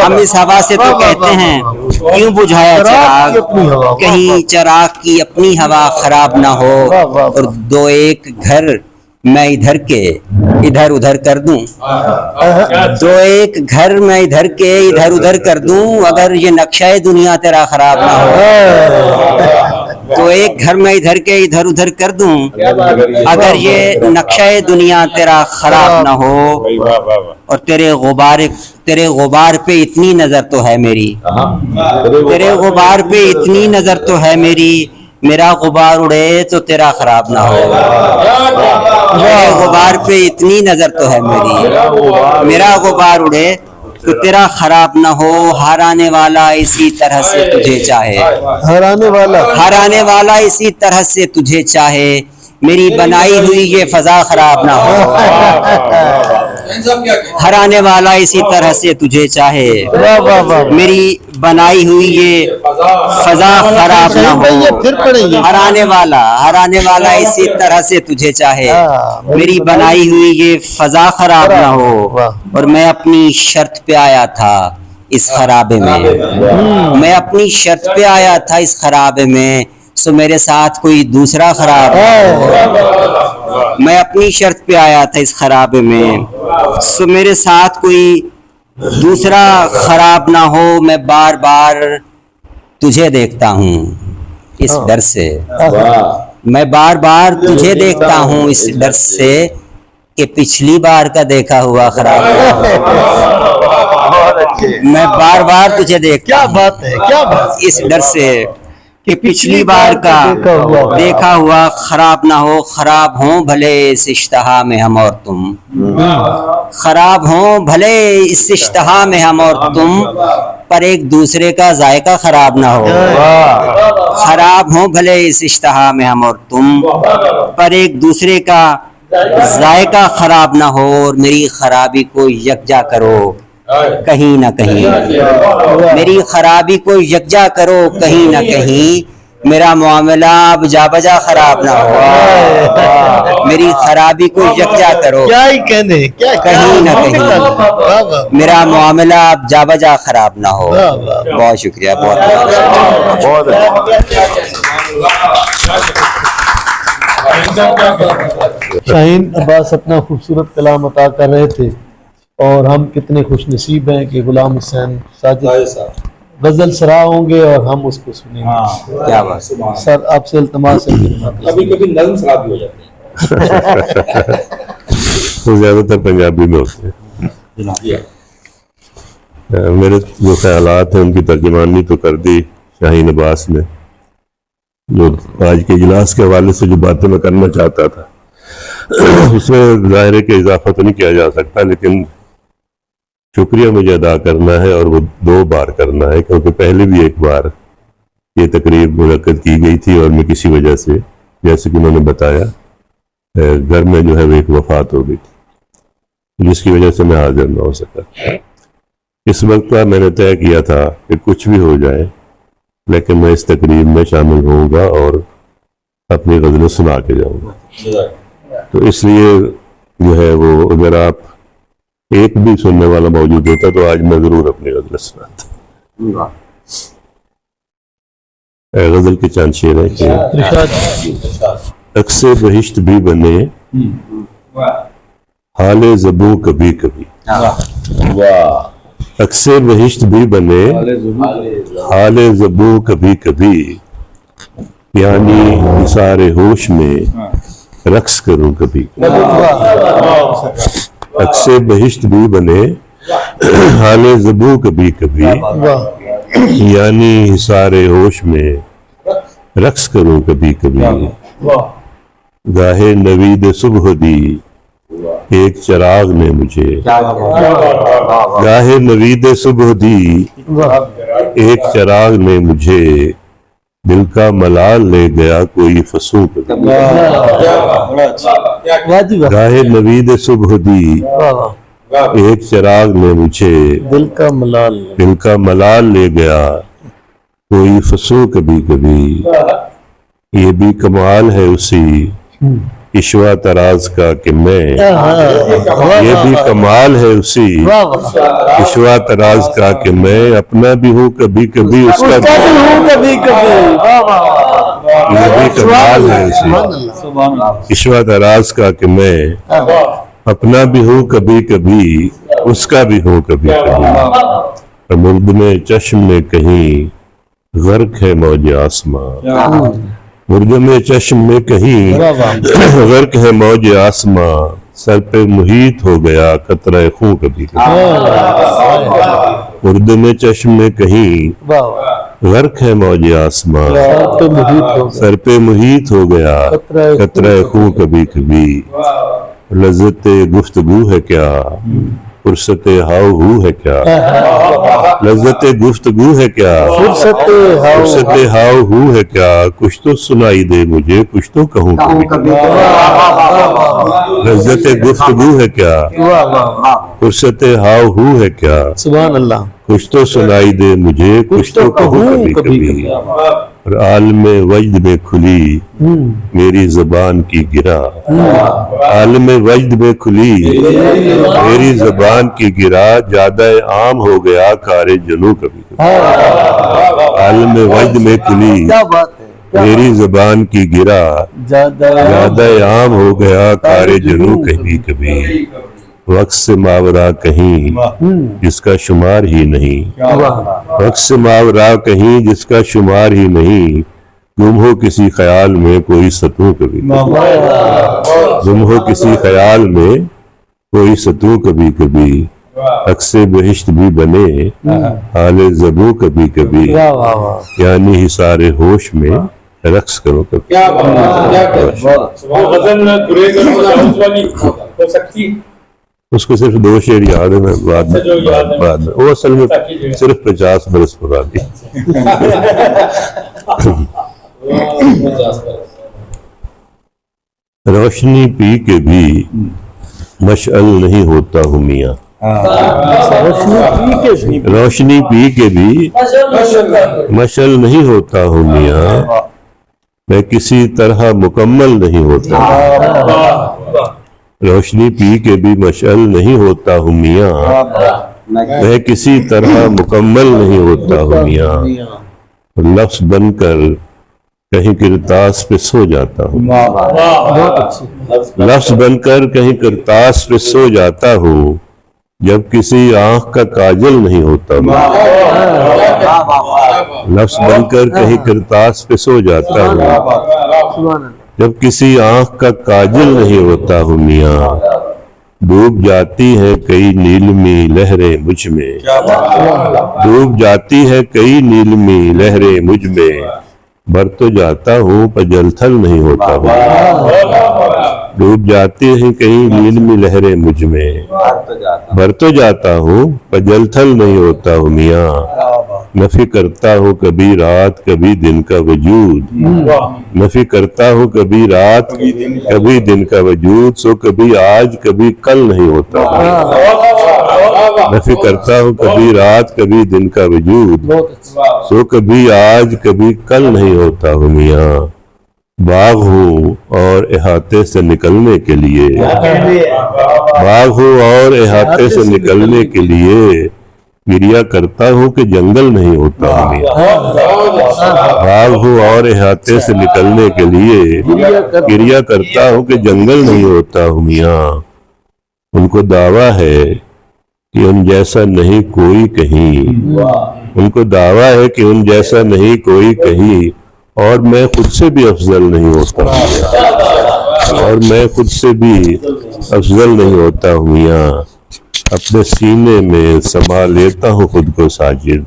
ہم اس ہوا سے تو کہتے ہیں کیوں بجھایا چراغ، کہیں چراغ کی اپنی ہوا خراب نہ ہو، اور دو ایک گھر میں ادھر کے ادھر ادھر کر دوں، دو ایک گھر میں ادھر کے ادھر ادھر کر دوں، اگر یہ نقشہ دنیا تیرا خراب نہ ہو، تو ایک گھر میں ادھر کے ادھر ادھر کر دوں، اگر یہ نقشہ دنیا تیرا خراب نہ ہو، اور تیرے غبار پہ اتنی نظر تو ہے میری، تیرے غبار پہ اتنی نظر تو ہے میری، میرا غبار اڑے تو تیرا خراب نہ ہو، میرے غبار پہ اتنی نظر تو ہے میری، میرا غبار اڑے تو تیرا خراب نہ ہو، ہرانے والا اسی طرح سے تجھے چاہے، ہرانے والا اسی طرح سے تجھے چاہے، میری بنائی ہوئی یہ فضا خراب نہ ہو، ہر آنے والا اسی طرح سے تجھے چاہے، میری بنائی ہوئی یہ فضا خراب نہ ہو، ہر آنے والا اسی طرح سے تجھے چاہے، میری بنائی ہوئی یہ فضا خراب نہ ہو، اور میں اپنی شرط پہ آیا تھا اس خرابے میں اپنی شرط پہ آیا تھا اس خرابے میں، سو میرے ساتھ کوئی دوسرا خراب نہ ہو، میں اپنی شرط پہ آیا تھا اس خرابے میں، سو میرے ساتھ کوئی دوسرا خراب نہ ہو، میں بار بار تجھے دیکھتا ہوں اس ڈر سے، میں بار بار تجھے دیکھتا ہوں اس ڈر سے کہ پچھلی بار کا دیکھا ہوا خراب نہ ہو، میں بار بار تجھے دیکھتا ہوں اس ڈر سے کہ پچھلی بار کا دیکھا ہوا خراب نہ ہو، خراب ہوں بھلے اس اشتہا میں ہم اور تم، خراب ہوں بھلے اس اشتہا میں ہم اور تم، پر ایک دوسرے کا ذائقہ خراب نہ ہو، خراب ہوں بھلے اس اشتہا میں ہم اور تم، پر ایک دوسرے کا ذائقہ خراب نہ ہو، اور میری خرابی کو یکجا کرو کہیں نہ کہیں، میری خرابی کو یکجا کرو کہیں نہ کہیں، میرا معاملہ اب جا بجا خراب نہ ہو، میری خرابی کو یکجا کرو کہیں نہ کہیں، میرا معاملہ اب جا بجا خراب نہ ہو۔ بہت شکریہ، بہت شاہین عباس اپنا خوبصورت کلام عطا کر رہے تھے، اور ہم کتنے خوش نصیب ہیں کہ غلام حسین ساجد غزل سرا ہوں گے اور ہم اس کو سنیں گے۔ کیا بات سر آپ سے التماس ہے، کبھی کبھی نظم سرا بھی ہو جاتے ہیں، وہ زیادہ تر پنجابی میں ہوتے ہیں۔ میرے جو خیالات ہیں ان کی ترجمانی تو کر دی شاہین عباس نے، جو آج کے اجلاس کے حوالے سے جو باتیں میں کرنا چاہتا تھا اس میں ظاہر ہے کہ اضافہ تو نہیں کیا جا سکتا، لیکن شکریہ مجھے ادا کرنا ہے، اور وہ 2 بار کرنا ہے، کیونکہ پہلے بھی ایک بار یہ تقریب منعقد کی گئی تھی، اور میں کسی وجہ سے جیسے کہ انہوں نے بتایا گھر میں جو ہے وہ ایک وفات ہو گئی تھی، جس کی وجہ سے میں حاضر نہ ہو سکا۔ اس وقت کا میں نے طے کیا تھا کہ کچھ بھی ہو جائے لیکن میں اس تقریب میں شامل ہوں گا اور اپنی غزلیں سنا کے جاؤں گا، تو اس لیے جو ہے وہ اگر آپ ایک بھی سننے والا موجود ہوتا تو آج میں ضرور اپنی غزل سناتا۔ غزل کے چند شعر ہیں کہ عکس بہشت بھی بنے حال زبوں کبھی کبھی، عکس بہشت بھی بنے حال زبوں کبھی کبھی، یعنی نثار ہوش میں رقص کروں کبھی، عکس بہشت بھی بنے حال زبوں کبھی کبھی، یعنی حصار ہوش میں رقص کروں کبھی کبھی، گاہے نوید صبح دی ایک چراغ نے مجھے، گاہے نوید صبح دی ایک چراغ نے مجھے، دل کا ملال لے گیا کوئی فسوں کبھی، گاہے نوید صبح دی ایک چراغ نے مجھے، دل کا ملال لے گیا کوئی فسوں کبھی کبھی، یہ بھی کمال ہے اسی عشوہ تراز کا کہ میں، یہ بھی کمال ہے اسی عشوہ تراز کا کہ میں اپنا بھی ہوں کبھی کبھی اس کا بھی ہوں کبھی کبھی، یہ بھی کمال ہے اسی عشوہ تراز کا کہ میں اپنا بھی ہوں کبھی کبھی اس کا بھی ہوں کبھی کبھی، مردم چشم میں کہیں غرق ہے موج آسماں، مردم چشم میں کہیں غرق ہے موج آسماں، سر پہ محیط ہو گیا قطرہ خون کبھی کبھی، مردم چشم میں کہیں غرق ہے موج آسماں، سر پہ محیط ہو گیا قطرہ خون کبھی کبھی، لذت گفتگو ہے کیا فرصت ہاؤ ہو ہے کیا، लज्जत गुफ्तगू है क्या, फुर्सत हाव हू है क्या, कुछ तो सुनाई दे मुझे, कुछ तो कहूँ कभी। लज्जत गुफ्तगू है क्या, फुर्सत हाव हू है क्या, सुभान अल्लाह, कुछ तो सुनाई दे मुझे, कुछ तो कहूँ कभी कभी। और आलम वजद में खुली मेरी ज़बान की गिरा, आलम वजद में खुली मेरी ज़बान की गिरा, ज्यादा आम हो गया कारे जनू कभी कभी। आलम वजद में खुली मेरी ज़बान की गिरा, ज्यादा आम हो गया कारे जनू कभी कभी। वक्त से मावरा कहीं जिसका शुमार ही नहीं, वक्त से मावरा कहीं जिसका शुमार ही नहीं, गुम हो किसी ख्याल में कोई सतू कभी, गुम हो किसी ख्याल में कोई सतू कभी कभी। अक्से बहिश्त भी बने हाले ज़बू कभी कभी, यानी हिसारे होश में रक्स करो कभी। उसको सिर्फ 2 शेर याद है, मैं बाद में वो असल में सिर्फ 50 बरस पुरा दी। रोशनी पी के भी मशअल नहीं होता हूँ मियाँ, रोशनी पी के भी मशअल नहीं होता हूँ मियाँ, मैं किसी तरह मुकम्मल नहीं होता। रोशनी पी के भी मशअल नहीं होता हूँ मियाँ, मैं किसी तरह मुकम्मल नहीं होता हूँ मियाँ। लफ्ज़ बनकर कहीं किरतास पे सो जाता हूँ, लफ्ज़ बनकर कहीं किरतास पे सो जाता हूँ, जब किसी आँख का काजल नहीं होता हूँ। लफ्ज़ बनकर कहीं किरतास पे सो जाता हूँ, जब किसी आँख का काजल नहीं होता हूँ मियाँ। डूब जाती है कई नीलमी लहरें मुझ में, डूब जाती है कई नीलमी लहरें मुझ में, भर तो जाता हूँ पर जलथल नहीं होता हूँ। डूब जाती है कई नीलमी लहरें मुझ में, भर तो जाता हूँ पर जलथल नहीं होता हूँ मियाँ। नफी करता हूँ कभी रात कभी दिन का वजूद, नफी करता हूँ कभी रात कभी दिन का वजूद, सो कभी आज कभी कल नहीं होता हूँ। नफी करता हूँ कभी रात कभी दिन का वजूद, सो कभी आज कभी कल नहीं होता हूँ मियाँ। बाग हूँ और इहाते से निकलने के लिए, बाग हूँ और इहाते से निकलने के लिए, गिरिया करता हूँ कि जंगल नहीं होता हूँ मियाँ। बाग हूँ और इहाते से निकलने के लिए, गिरिया करता हूँ कि जंगल नहीं होता हूँ मियाँ। उनको दावा है कि उन जैसा नहीं कोई कहीं, उनको दावा है कि उन जैसा नहीं कोई कहीं, और मैं खुद से भी अफजल नहीं होता हूँ, और मैं खुद से भी अफजल नहीं होता हूँ मियाँ। अपने सीने में समा लेता हूँ खुद को साजिद,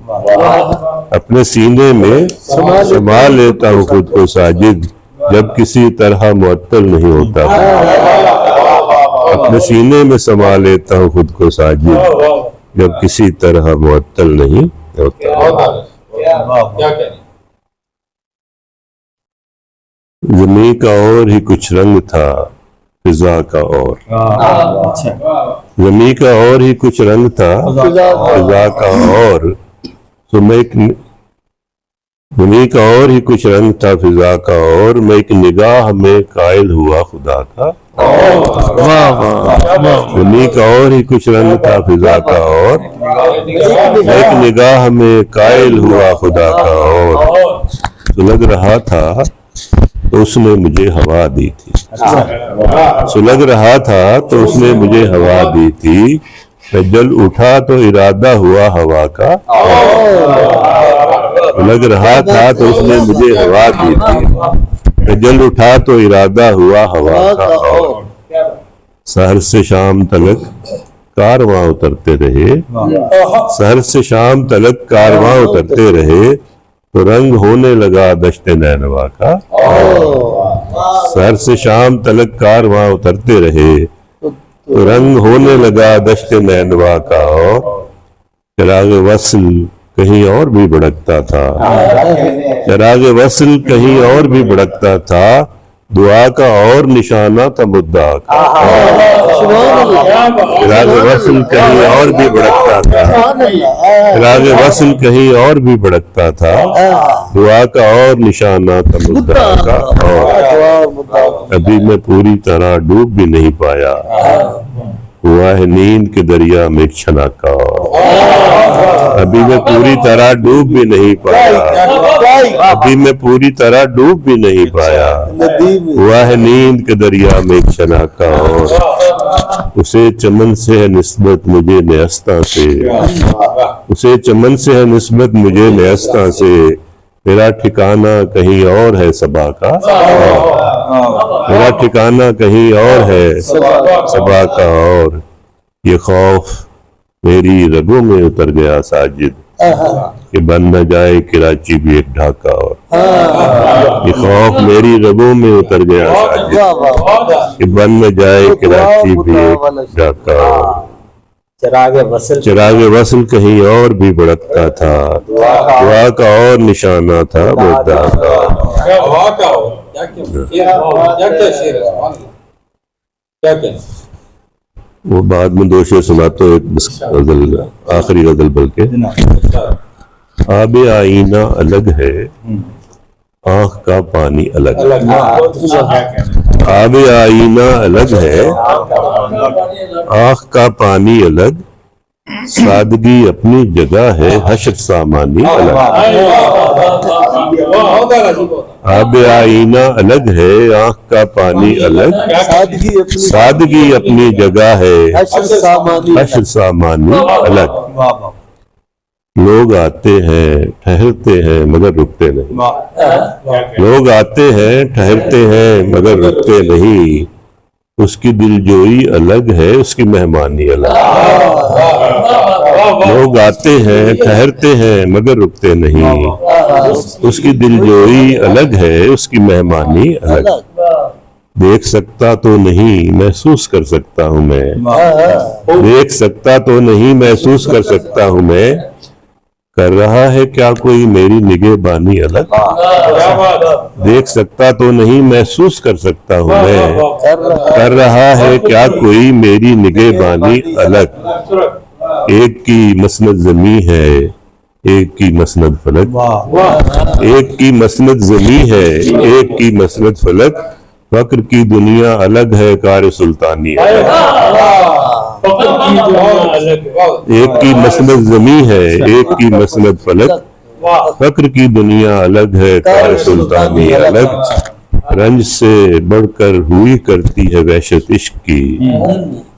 अपने सीने में समा लेता हूँ खुद को साजिद, जब किसी तरह मुअत्तल नहीं होता। अपने सीने में समा लेता हूँ खुद को साजिद, जब किसी तरह मुअत्तल नहीं होता। ज़मीं का और ही कुछ रंग था फिजा का और, ज़मीं का और ही कुछ रंग था फिजा का और, तो मैं ज़मीं का और ही कुछ रंग था फिजा का और, मैं एक निगाह में कायल हुआ खुदा का। ज़मीं का और ही कुछ रंग था फिजा का और, मैं एक निगाह में कायल हुआ खुदा का और, तो लग रहा था तो उसने मुझे हवा दी थी, सुलग रहा था तो उसने मुझे हवा दी थी, मैं जल उठा तो इरादा हुआ हवा का। लग रहा था तो उसने मुझे हवा दी थी, मैं जल उठा तो इरादा हुआ हवा का। शहर से शाम तलक कारवां उतरते रहे, शहर से शाम तलक कारवां उतरते रहे, तो रंग होने लगा दश्ते नैनवा का। शहर से शाम तलक कारवां उतरते रहे, तो रंग होने लगा दश्ते नैनवा का। और चिराग वस्ल कहीं और भी भड़कता था, चिराग वस्ल कहीं और भी भड़कता था, दुआ का और निशाना था मुद्दा का। चिराग वस्ल कहीं और भी भड़कता था, चिराग वस्ल कहीं और भी भड़कता था, दुआ का और निशाना था मुद्दा का। और अभी मैं पूरी तरह डूब भी नहीं पाया, हुआ है नींद के दरिया में छनाका। अभी मैं पूरी तरह डूब भी नहीं पाया, अभी मैं पूरी तरह डूब भी नहीं पाया, हुआ है नींद के दरिया में छनाका। और उसे चमन से है निस्बत मुझे नेस्ता से, उसे चमन से है निस्बत मुझे नेस्ता से, मेरा ठिकाना कहीं और है सबा का, मेरा ठिकाना कहीं और है सबा का। और ये खौफ मेरी रगों में उतर गया साजिद, कि बन न जाए कराची भी एक ढाका। और ये खौफ मेरी रगों में उतर गया साजिद, कि बन न जाए कराची भी एक ढाका। चिराग वस्ल कहीं और भी भड़कता था, दुआ का और निशाना था मुद्दा का। वो बाद में दो शेर सुनाते हो, एक गजल, आखिरी गजल बल्कि। आबे आईना अलग है, आँख का पानी अलग, आबे आईना अलग है, आँख का पानी अलग, सादगी अपनी जगह है, हश्र सामानी अलग। आबे आईना अलग है, आँख का पानी अलग, सादगी अपनी जगह है, हश्र सामानी अलग। लोग आते हैं ठहरते हैं मगर रुकते नहीं, लोग आते हैं ठहरते हैं मगर रुकते नहीं, उसकी दिलजोई अलग है, उसकी मेहमानी अलग। लोग आते हैं ठहरते हैं मगर रुकते नहीं, उसकी दिलजोई अलग है, उसकी मेहमानी अलग। देख सकता तो नहीं महसूस कर सकता हूँ मैं, देख सकता तो नहीं महसूस कर सकता हूँ मैं, कर रहा है क्या कोई मेरी निगहबानी अलग। देख सकता तो नहीं महसूस कर सकता हूँ मैं, कर रहा है क्या कोई मेरी निगहबानी अलग। एक की मसनद ज़मी है, एक की मसनद फलक, एक की मसनद ज़मी है, एक की मसनद फलक, फक्र की दुनिया अलग है, कार सुल्तानी एक की मसनद ज़मी है, एक की मसनद फलक, फक्र की दुनिया अलग है, कार सुल्तानी अलग। रंज से बढ़कर हुई करती है वहशत इश्क की,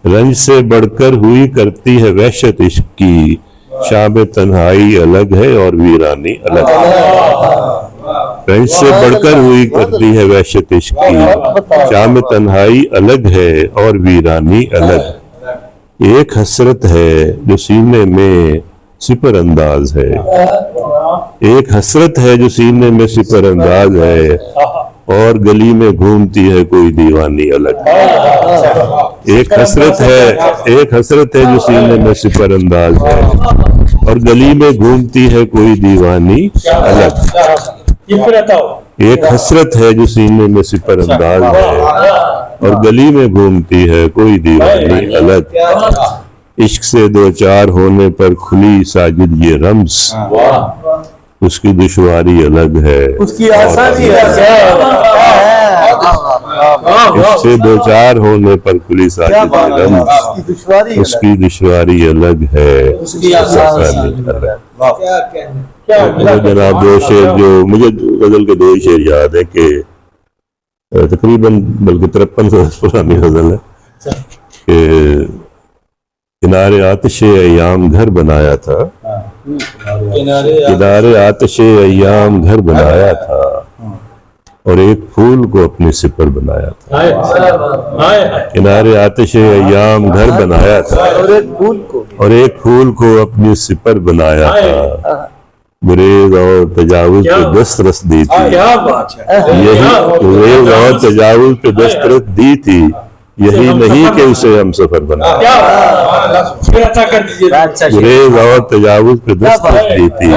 रंज से बढ़कर हुई करती है वहशत इश्क की, शाम तन्हाई अलग है और वीरानी अलग। रंज से बढ़कर हुई करती है वहशत इश्क की, शाम तन्हाई अलग है और वीरानी अलग। एक हसरत है जो सीने में सिपर अंदाज है, एक हसरत है जो सीने में सिपर अंदाज है, और गली में घूमती है कोई दीवानी अलग। एक हसरत है जो सीने में सिपर अंदाज है, और गली में घूमती है कोई दीवानी अलग। एक हसरत है जो सीने में सिपर अंदाज है, और गली में घूमती है कोई दीवानी अलग। इश्क से दो चार होने पर खुली साजिद ये रम्स, उसकी दुश्वारी अलग है, उसकी आसानी है। इससे दो चार होने पर खुली साजिद ये रम्स, उसकी दुश्वारी अलग है, उसकी आसानी अलग। जनाब दो शेर जो मुझे गजल के दो ही शेर याद है कि तकरीबन बल्कि 53 वर्ष पुरानी गजल है कि किनारे आतिशे अय्याम घर बनाया था, किनारे आतिशे अय्याम घर बनाया था, और एक फूल को अपनी सिपर बनाया था। किनारे आतिशे अय्याम घर बनाया था, और एक फूल को अपनी सिपर बनाया था। गुरेज और तजावुज पे दस्तरस दी थी, यही गुरेज और तजावुज पे दस्तरस दी थी, यही नहीं कि उसे हम सफर बना गुरेज और तजावुज पे दस्तक दी थी,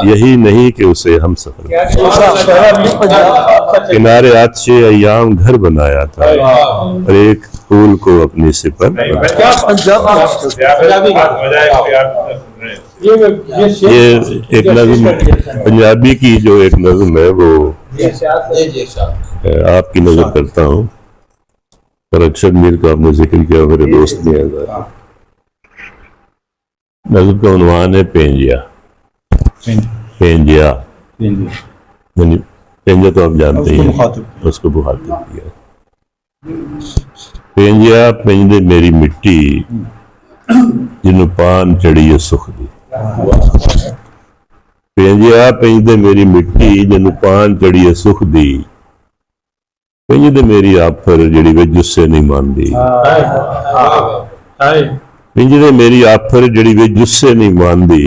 यही नहीं कि उसे हम सफर किनारे आतिशे अय्याम घर बनाया था और एक फूल को अपनी सिपर ये एक नज़्म पंजाबी की जो एक नज़्म है वो आपकी नजर करता हूँ। अक्षर मीर का आपने जिक्र किया, मेरे दोस्त ने नज़्म का उन्वान है पेंजिया। पेंजिया पेंजिया तो आप जानते ही हैं, उसको मुखातिब किया। पेंजिया पेंजदे मेरी मिट्टी जिन्हों पान चढ़ी है सुख दी। पेंजिया पेंजदे मेरी मिट्टी जिन्हों पान चढ़ी है सुख दी, पेंजदे मेरी आफर जड़ी वे जुस्से नहीं मानदी। पेंजदे मेरी आफर जड़ी वे जुस्से नहीं मानदी,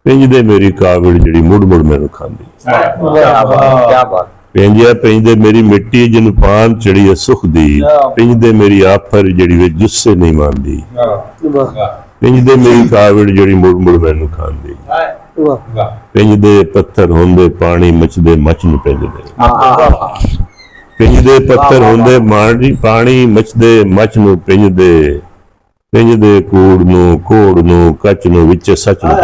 पेंजदे मेरी कावड़ जड़ी मुड़ मुड़ मैनू खांदी। पेंजिया पेंजदे मेरी मिट्टी जिन्हों पान चढ़ी है सुख दी, पेंजदे मेरी आफर जड़ी वे जुस्से नहीं मानदी, पेंजदे मेरी कावड़ जड़ी मुड़ मुड़ मैनू खांदी। पेंजदे पत्थर होंदे पानी मचदे मच नूं पेंजदे, पेंजदे पत्थर होंदे पानी मचदे मच नूं पेंजदे, पेंजदे कूड़ नूं कोड़ नूं कच नूं विच सच नूं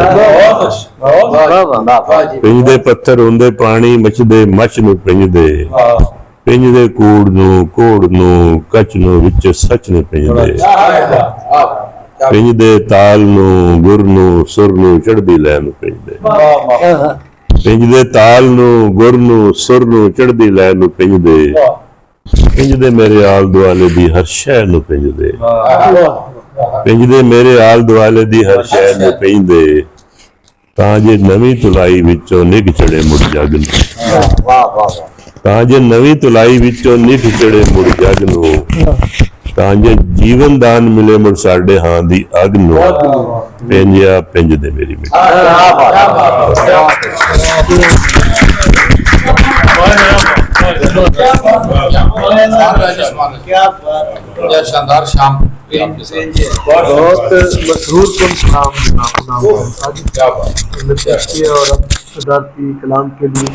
पेंजदे पत्थर होंदे पानी मचदे मच नूं पेंजदे, पेंजदे कूड़ नूं कोड़ नूं कच नूं विच सच नूं पेंजदे, पेंजदे ताल नूं गुर नूं सुर नूं चढ़दी लै नूं पेंजदे, पेंजदे ताल नूं गुर नूं सुर नूं चढ़दी लै नूं पेंजदे, पेंजदे मेरे आल दुआले दी हर शै नूं पेंजदे, पेंजदे मेरे आल दुआले दी हर शै नूं पेंजदे, तां जे नवीं तुलाई विचों निग चढ़े मुड़ जग नूं, तां जे नवीं तुलाई विचों निग चढ़े मुड़ जग नूं, तां जे जीवन दान मिले मुड़ साडे हां दी अग नूं, पेंजिया पेंजदे मेरी मिट्टी। शानदार शाम बहुत मशहूर कुल कलाम और सदारती कलाम के लिए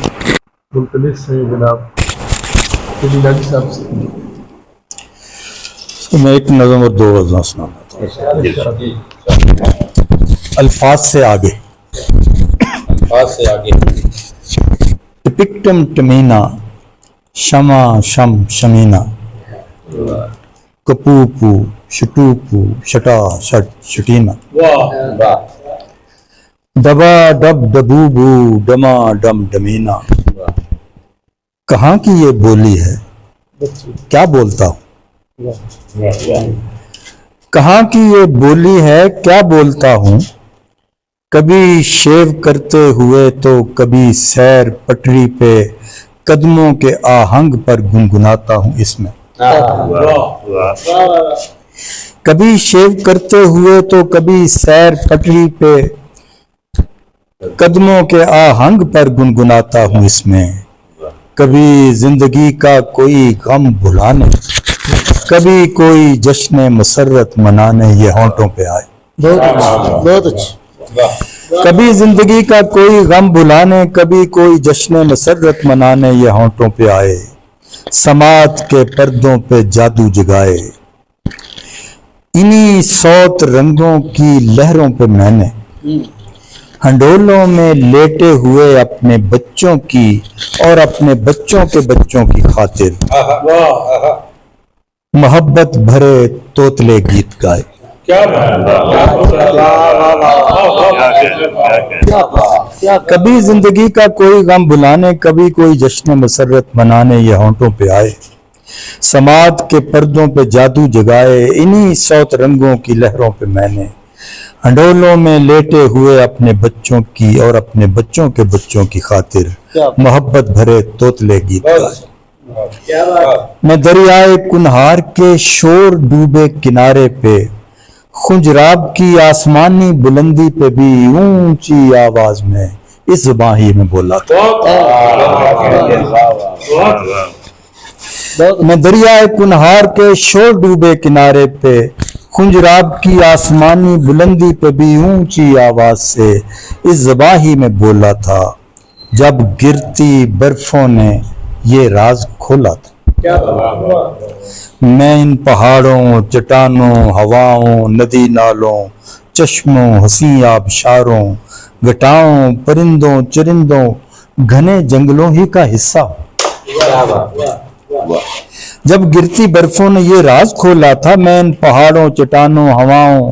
मुल्तमिस हैं जनाब साहब से। मैं एक नज़म और दो गज़लें सुनाना था। अल्फाज से आगे टिपिक्टम टमीना शमा शम शमीना कपूपू शटूपू शटा शट शटीना दबा डब डबूबू डमा डम डमीना। कहाँ की ये बोली है क्या बोलता हूँ, कहाँ की ये बोली है क्या बोलता हूँ, कभी शेव करते हुए तो कभी सैर पटरी पे कदमों के आहंग पर गुनगुनाता हूँ इसमें। कभी शेव करते हुए तो कभी सैर पटरी पे कदमों के आहंग पर गुनगुनाता हूँ इसमें। कभी जिंदगी का कोई गम भुलाने, कभी कोई जश्न मसरत मनाने ये होंठों पे आए। बहुत अच्छा। कभी जिंदगी का कोई गम भुलाने, कभी कोई जश्न मसरत मनाने ये होंठों पे आए। समात के पर्दों पे जादू जगाए, इन्हीं सौत रंगों की लहरों पे मैंने हंडोलों में लेटे हुए अपने बच्चों की और अपने बच्चों के बच्चों की खातिर मोहब्बत भरे तोतले गीत गाए। कभी जिंदगी का कोई गम भुलाने, कभी कोई जश्न मसरत मनाने ये होंठों पे आए। समात के पर्दों पे जादू जगाए, इन्हीं सौत रंगों की लहरों पे मैंने हंडोलों में लेटे हुए अपने बच्चों की और अपने बच्चों के बच्चों की खातिर मोहब्बत भरे तोतले गीत गाए। मैं दरियाए कुनहार के शोर डूबे किनारे पे खुंजराब की आसमानी बुलंदी पे भी ऊंची आवाज में इस जुबान ही में बोला था। मैं दरियाए कुनहार के शोर डूबे किनारे पे खुंजराब की आसमानी बुलंदी पे भी ऊंची आवाज से इस ज़बाही में बोला था जब गिरती बर्फों ने ये राज खोला था। मैं इन पहाड़ों, चट्टानों, हवाओं, नदी नालों, चश्मों, हसी आबशारों, घटाओं, परिंदों, चरिंदों, घने जंगलों ही का हिस्सा हूं। जब गिरती बर्फों ने ये राज खोला था, मैं इन पहाड़ों, चट्टानों, हवाओं,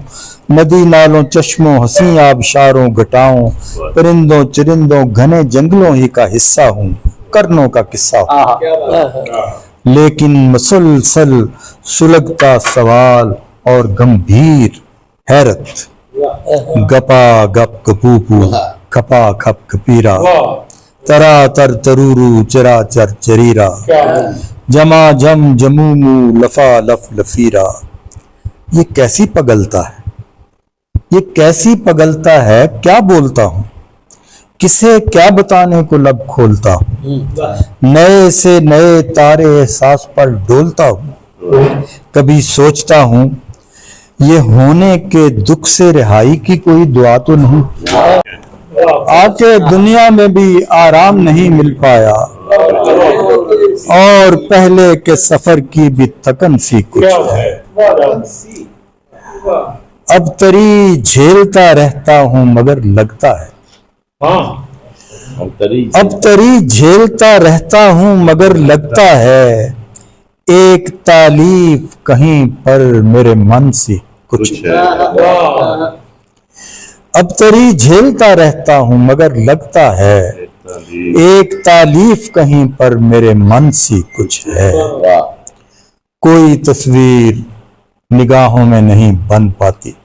नदी नालों, चश्मों, हसी आबशारों, घटाओं, परिंदों, चरिंदों, घने जंगलों ही का हिस्सा हूँ, कर्णों का किस्सा हूँ। लेकिन मुसलसल सुलगता सवाल और गंभीर हैरत, गपा गप गपूपू, खपा खप खपीरा, तरा तर तरूरू, चरा चर चरीरा, जमा जम जमूमू, लफा लफ लफीरा। ये कैसी पगलता है, ये कैसी पगलता है, क्या बोलता हूँ, किसे क्या बताने को लब खोलता हूँ। नए से नए तारे एहसास पर डोलता हूँ। कभी सोचता हूँ ये होने के दुख से रिहाई की कोई दुआ तो नहीं। आके दुनिया में भी आराम नहीं मिल पाया और पहले के सफर की भी थकन सी कुछ है। अब तरी झेलता रहता हूँ मगर लगता है, अब तरी झेलता रहता हूँ मगर लगता है एक तालीफ कहीं पर मेरे मन से कुछ है। अब तरी झेलता रहता हूँ मगर लगता है एक तालीफ कहीं पर मेरे मन सी कुछ है। कोई तस्वीर निगाहों में नहीं बन पाती,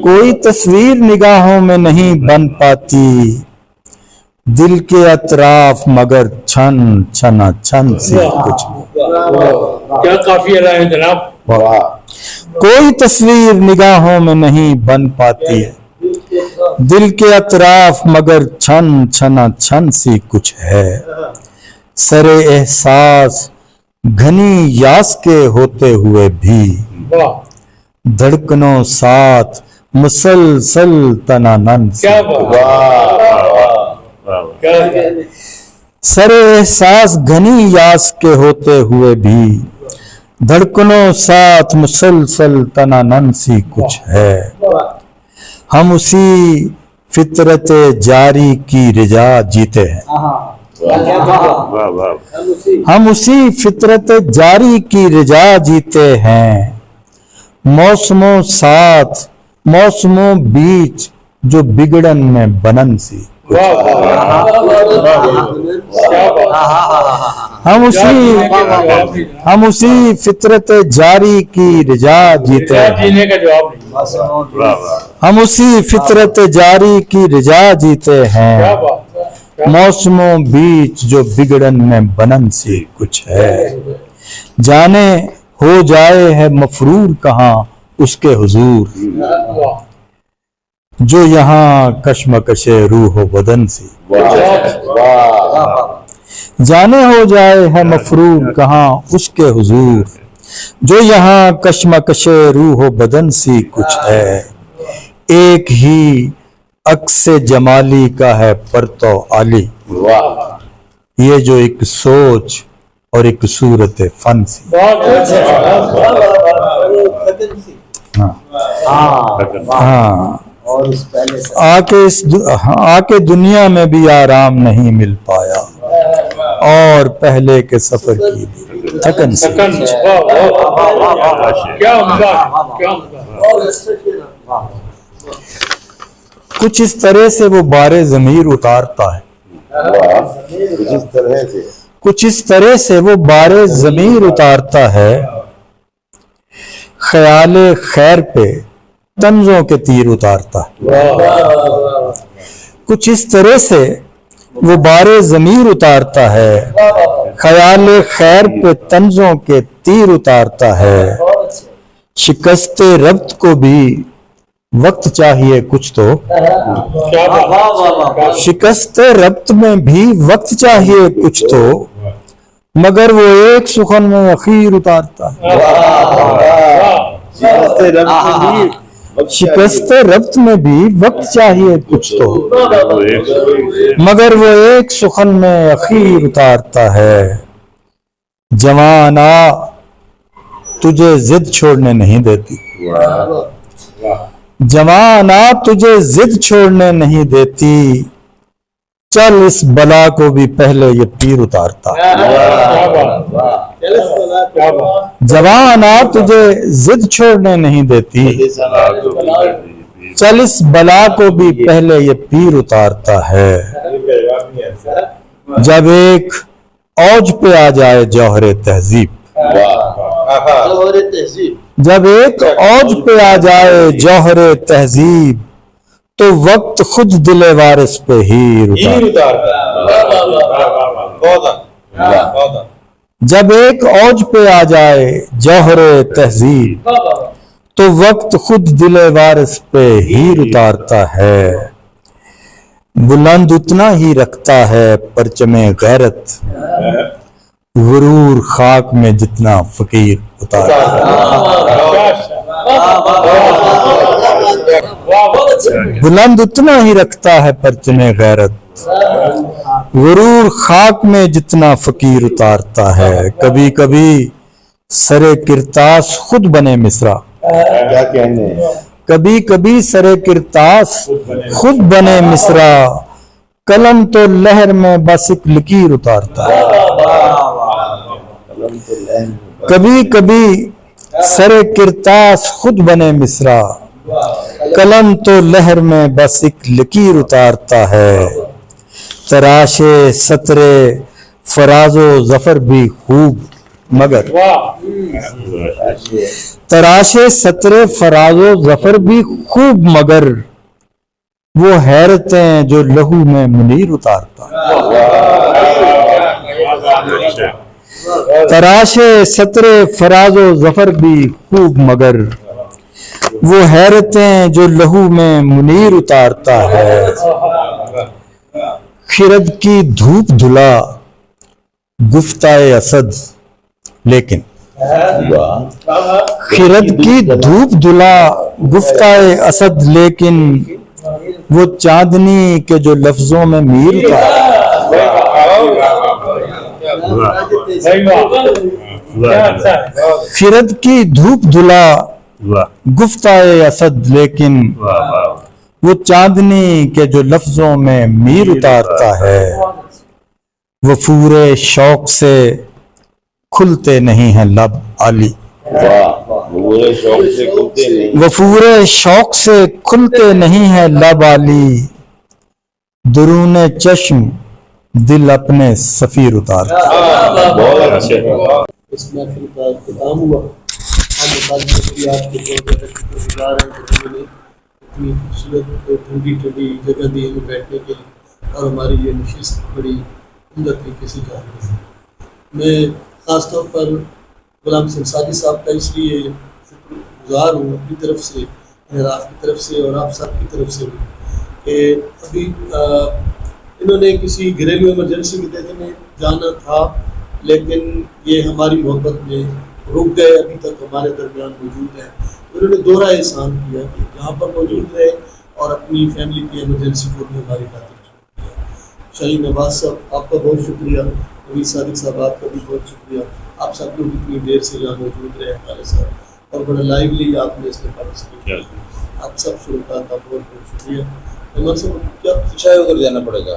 कोई तस्वीर निगाहों में नहीं बन पाती, दिल के अतराफ मगर छन छना छन सी कुछ। क्या काफी है जनाब। कोई तस्वीर निगाहों में नहीं बन पाती, दिल के अतराफ मगर छन छना छन सी कुछ है। सरे एहसास घनी यास के होते हुए भी धड़कनों साथ मुसलसल तनानन सी। सरे एहसास घनी यास के होते हुए भी धड़कनों साथ मुसलसल तनानन सी कुछ है। हम उसी फितरत जारी की रिजा जीते हैं, हम उसी फितरत जारी की रिजा जीते हैं। मौसमों साथ मौसमों बीच जो बिगड़न में बनन सी। हम उसी फितरत जारी की रिजा जीते हैं, हम उसी फितरत जारी की रिजा जीते हैं। मौसमों बीच जो बिगड़न में बनन सी कुछ है। जाने हो जाए है मफरूर कहाँ उसके हुजूर, जो यहाँ कश्मकशे रूह बदन सी। जाने हो जाए है मफरूर कहाँ उसके हुजूर, जो यहाँ कश्मकशे रूह बदन सी कुछ है। एक ही अक्से जमाली का है परतो आली, ये जो एक सोच और एक सूरत फन सी। हाँ, आके दुनिया में भी आराम नहीं मिल पाया और पहले के सफर की भी थकन सी। कुछ इस तरह से वो बारे ज़मीर उतारता है, कुछ इस तरह से वो बारे ज़मीर उतारता है। ख्याले खैर पे तंजों के तीर उतारता है। कुछ इस तरह से वो बारे ज़मीर उतारता है, ख्याले खैर पे तंजों के तीर उतारता है। शिकस्ते रब्त को भी वक्त चाहिए कुछ तो, शिकस्ते रब्त में भी वक्त चाहिए कुछ तो। मगर वो एक सुखन में अखीर उतारता है। शिकस्त रब्त में भी वक्त चाहिए कुछ तो, मगर वो एक सुखन में अखीर उतारता है। जवाना तुझे जिद छोड़ने नहीं देती, जवाना तुझे जिद छोड़ने नहीं देती, चल इस बला को भी पहले ये पीर उतारता। जवाना तुझे जिद छोड़ने नहीं देती, चल इस बला को भी पहले ये पीर उतारता है। जब एक औज पे आ जाए जौहरे तहजीब, जब एक औज पे आ जाए जौहरे तहजीब, तो वक्त खुद दिले वारिस पे हीर उतारता। जब एक औज पे आ जाए जौहरे तहजीब, तो वक्त खुद दिले वारिस पे हीर उतारता है। बुलंद उतना ही रखता है परचमे गैरत, गुरूर खाक में जितना फकीर उतारता है। बुलंद उतना ही रखता है परचमे गैरत, गुरूर खाक में जितना फकीर उतारता है। कभी कभी सरे किरतास खुद बने मिसरा, क्या कहने, कभी कभी सरे किरतास खुद बने मिसरा, कलम तो लहर में बस एक लकीर उतारता है। कभी कभी सरे किरतास खुद बने मिसरा, कलम तो लहर में बस एक लकीर उतारता है। तराशे सतरे फराजो जफर भी खूब मगर, तराशे सतरे फराजो जफर भी खूब मगर, वो हैरतें जो लहू में मुनीर उतारता। तराशे सतरे फराजो जफर भी खूब मगर, वो हैरतें जो लहू में मुनीर उतारता है। खिरद की धूप धुला गुफ्ताए असद, लेकिन खिरद की धूप धुला गुफ्ताए असद, लेकिन वो चांदनी के जो लफ्जों में मीर उतारता। खिरद की धूप धुला गुफ्ताए असद, लेकिन वो चांदनी के जो लफ्जों में मीर उतारता है। वफूरे शौक से खुलते नहीं हैं लब आली, वफूरे शौक से खुलते नहीं है लब आली, दुरूने चश्म दिल अपने सफीर उतारता। इस महफिल का इख्तिताम हुआ। हम आपके इतनी खूबसूरत ठंडी ठंडी जगह दी हमें बैठने के लिए, और हमारी ये नशिस्त बड़ी उम्दा तरीके से जा रही है। मैं ख़ास तौर पर गुलाम सिंसादी साहब का इसलिए शुक्रगुजार हूँ अपनी तरफ से, इनराफ की तरफ से और आप सब की तरफ से कि अभी इन्होंने किसी घरेलू इमरजेंसी की वजह में जाना था, लेकिन ये हमारी मोहब्बत में रुक गए, अभी तक हमारे दरमियान मौजूद है। उन्होंने दोहरा एहसान किया कि यहाँ पर मौजूद रहे और अपनी फैमिली की इमरजेंसी को भी हमारी खातिर किया। शाहीन नवाज साहब आपका बहुत शुक्रिया, नवीद सादिक साहब आपका भी बहुत शुक्रिया, आप सब लोग इतनी देर से यहाँ मौजूद रहे हमारे साथ और बड़ा लाइवली आपने इसमें पार्टिसिपेट किया। आप सब शुक्रिया का बहुत बहुत शुक्रिया। क्या जाना पड़ेगा।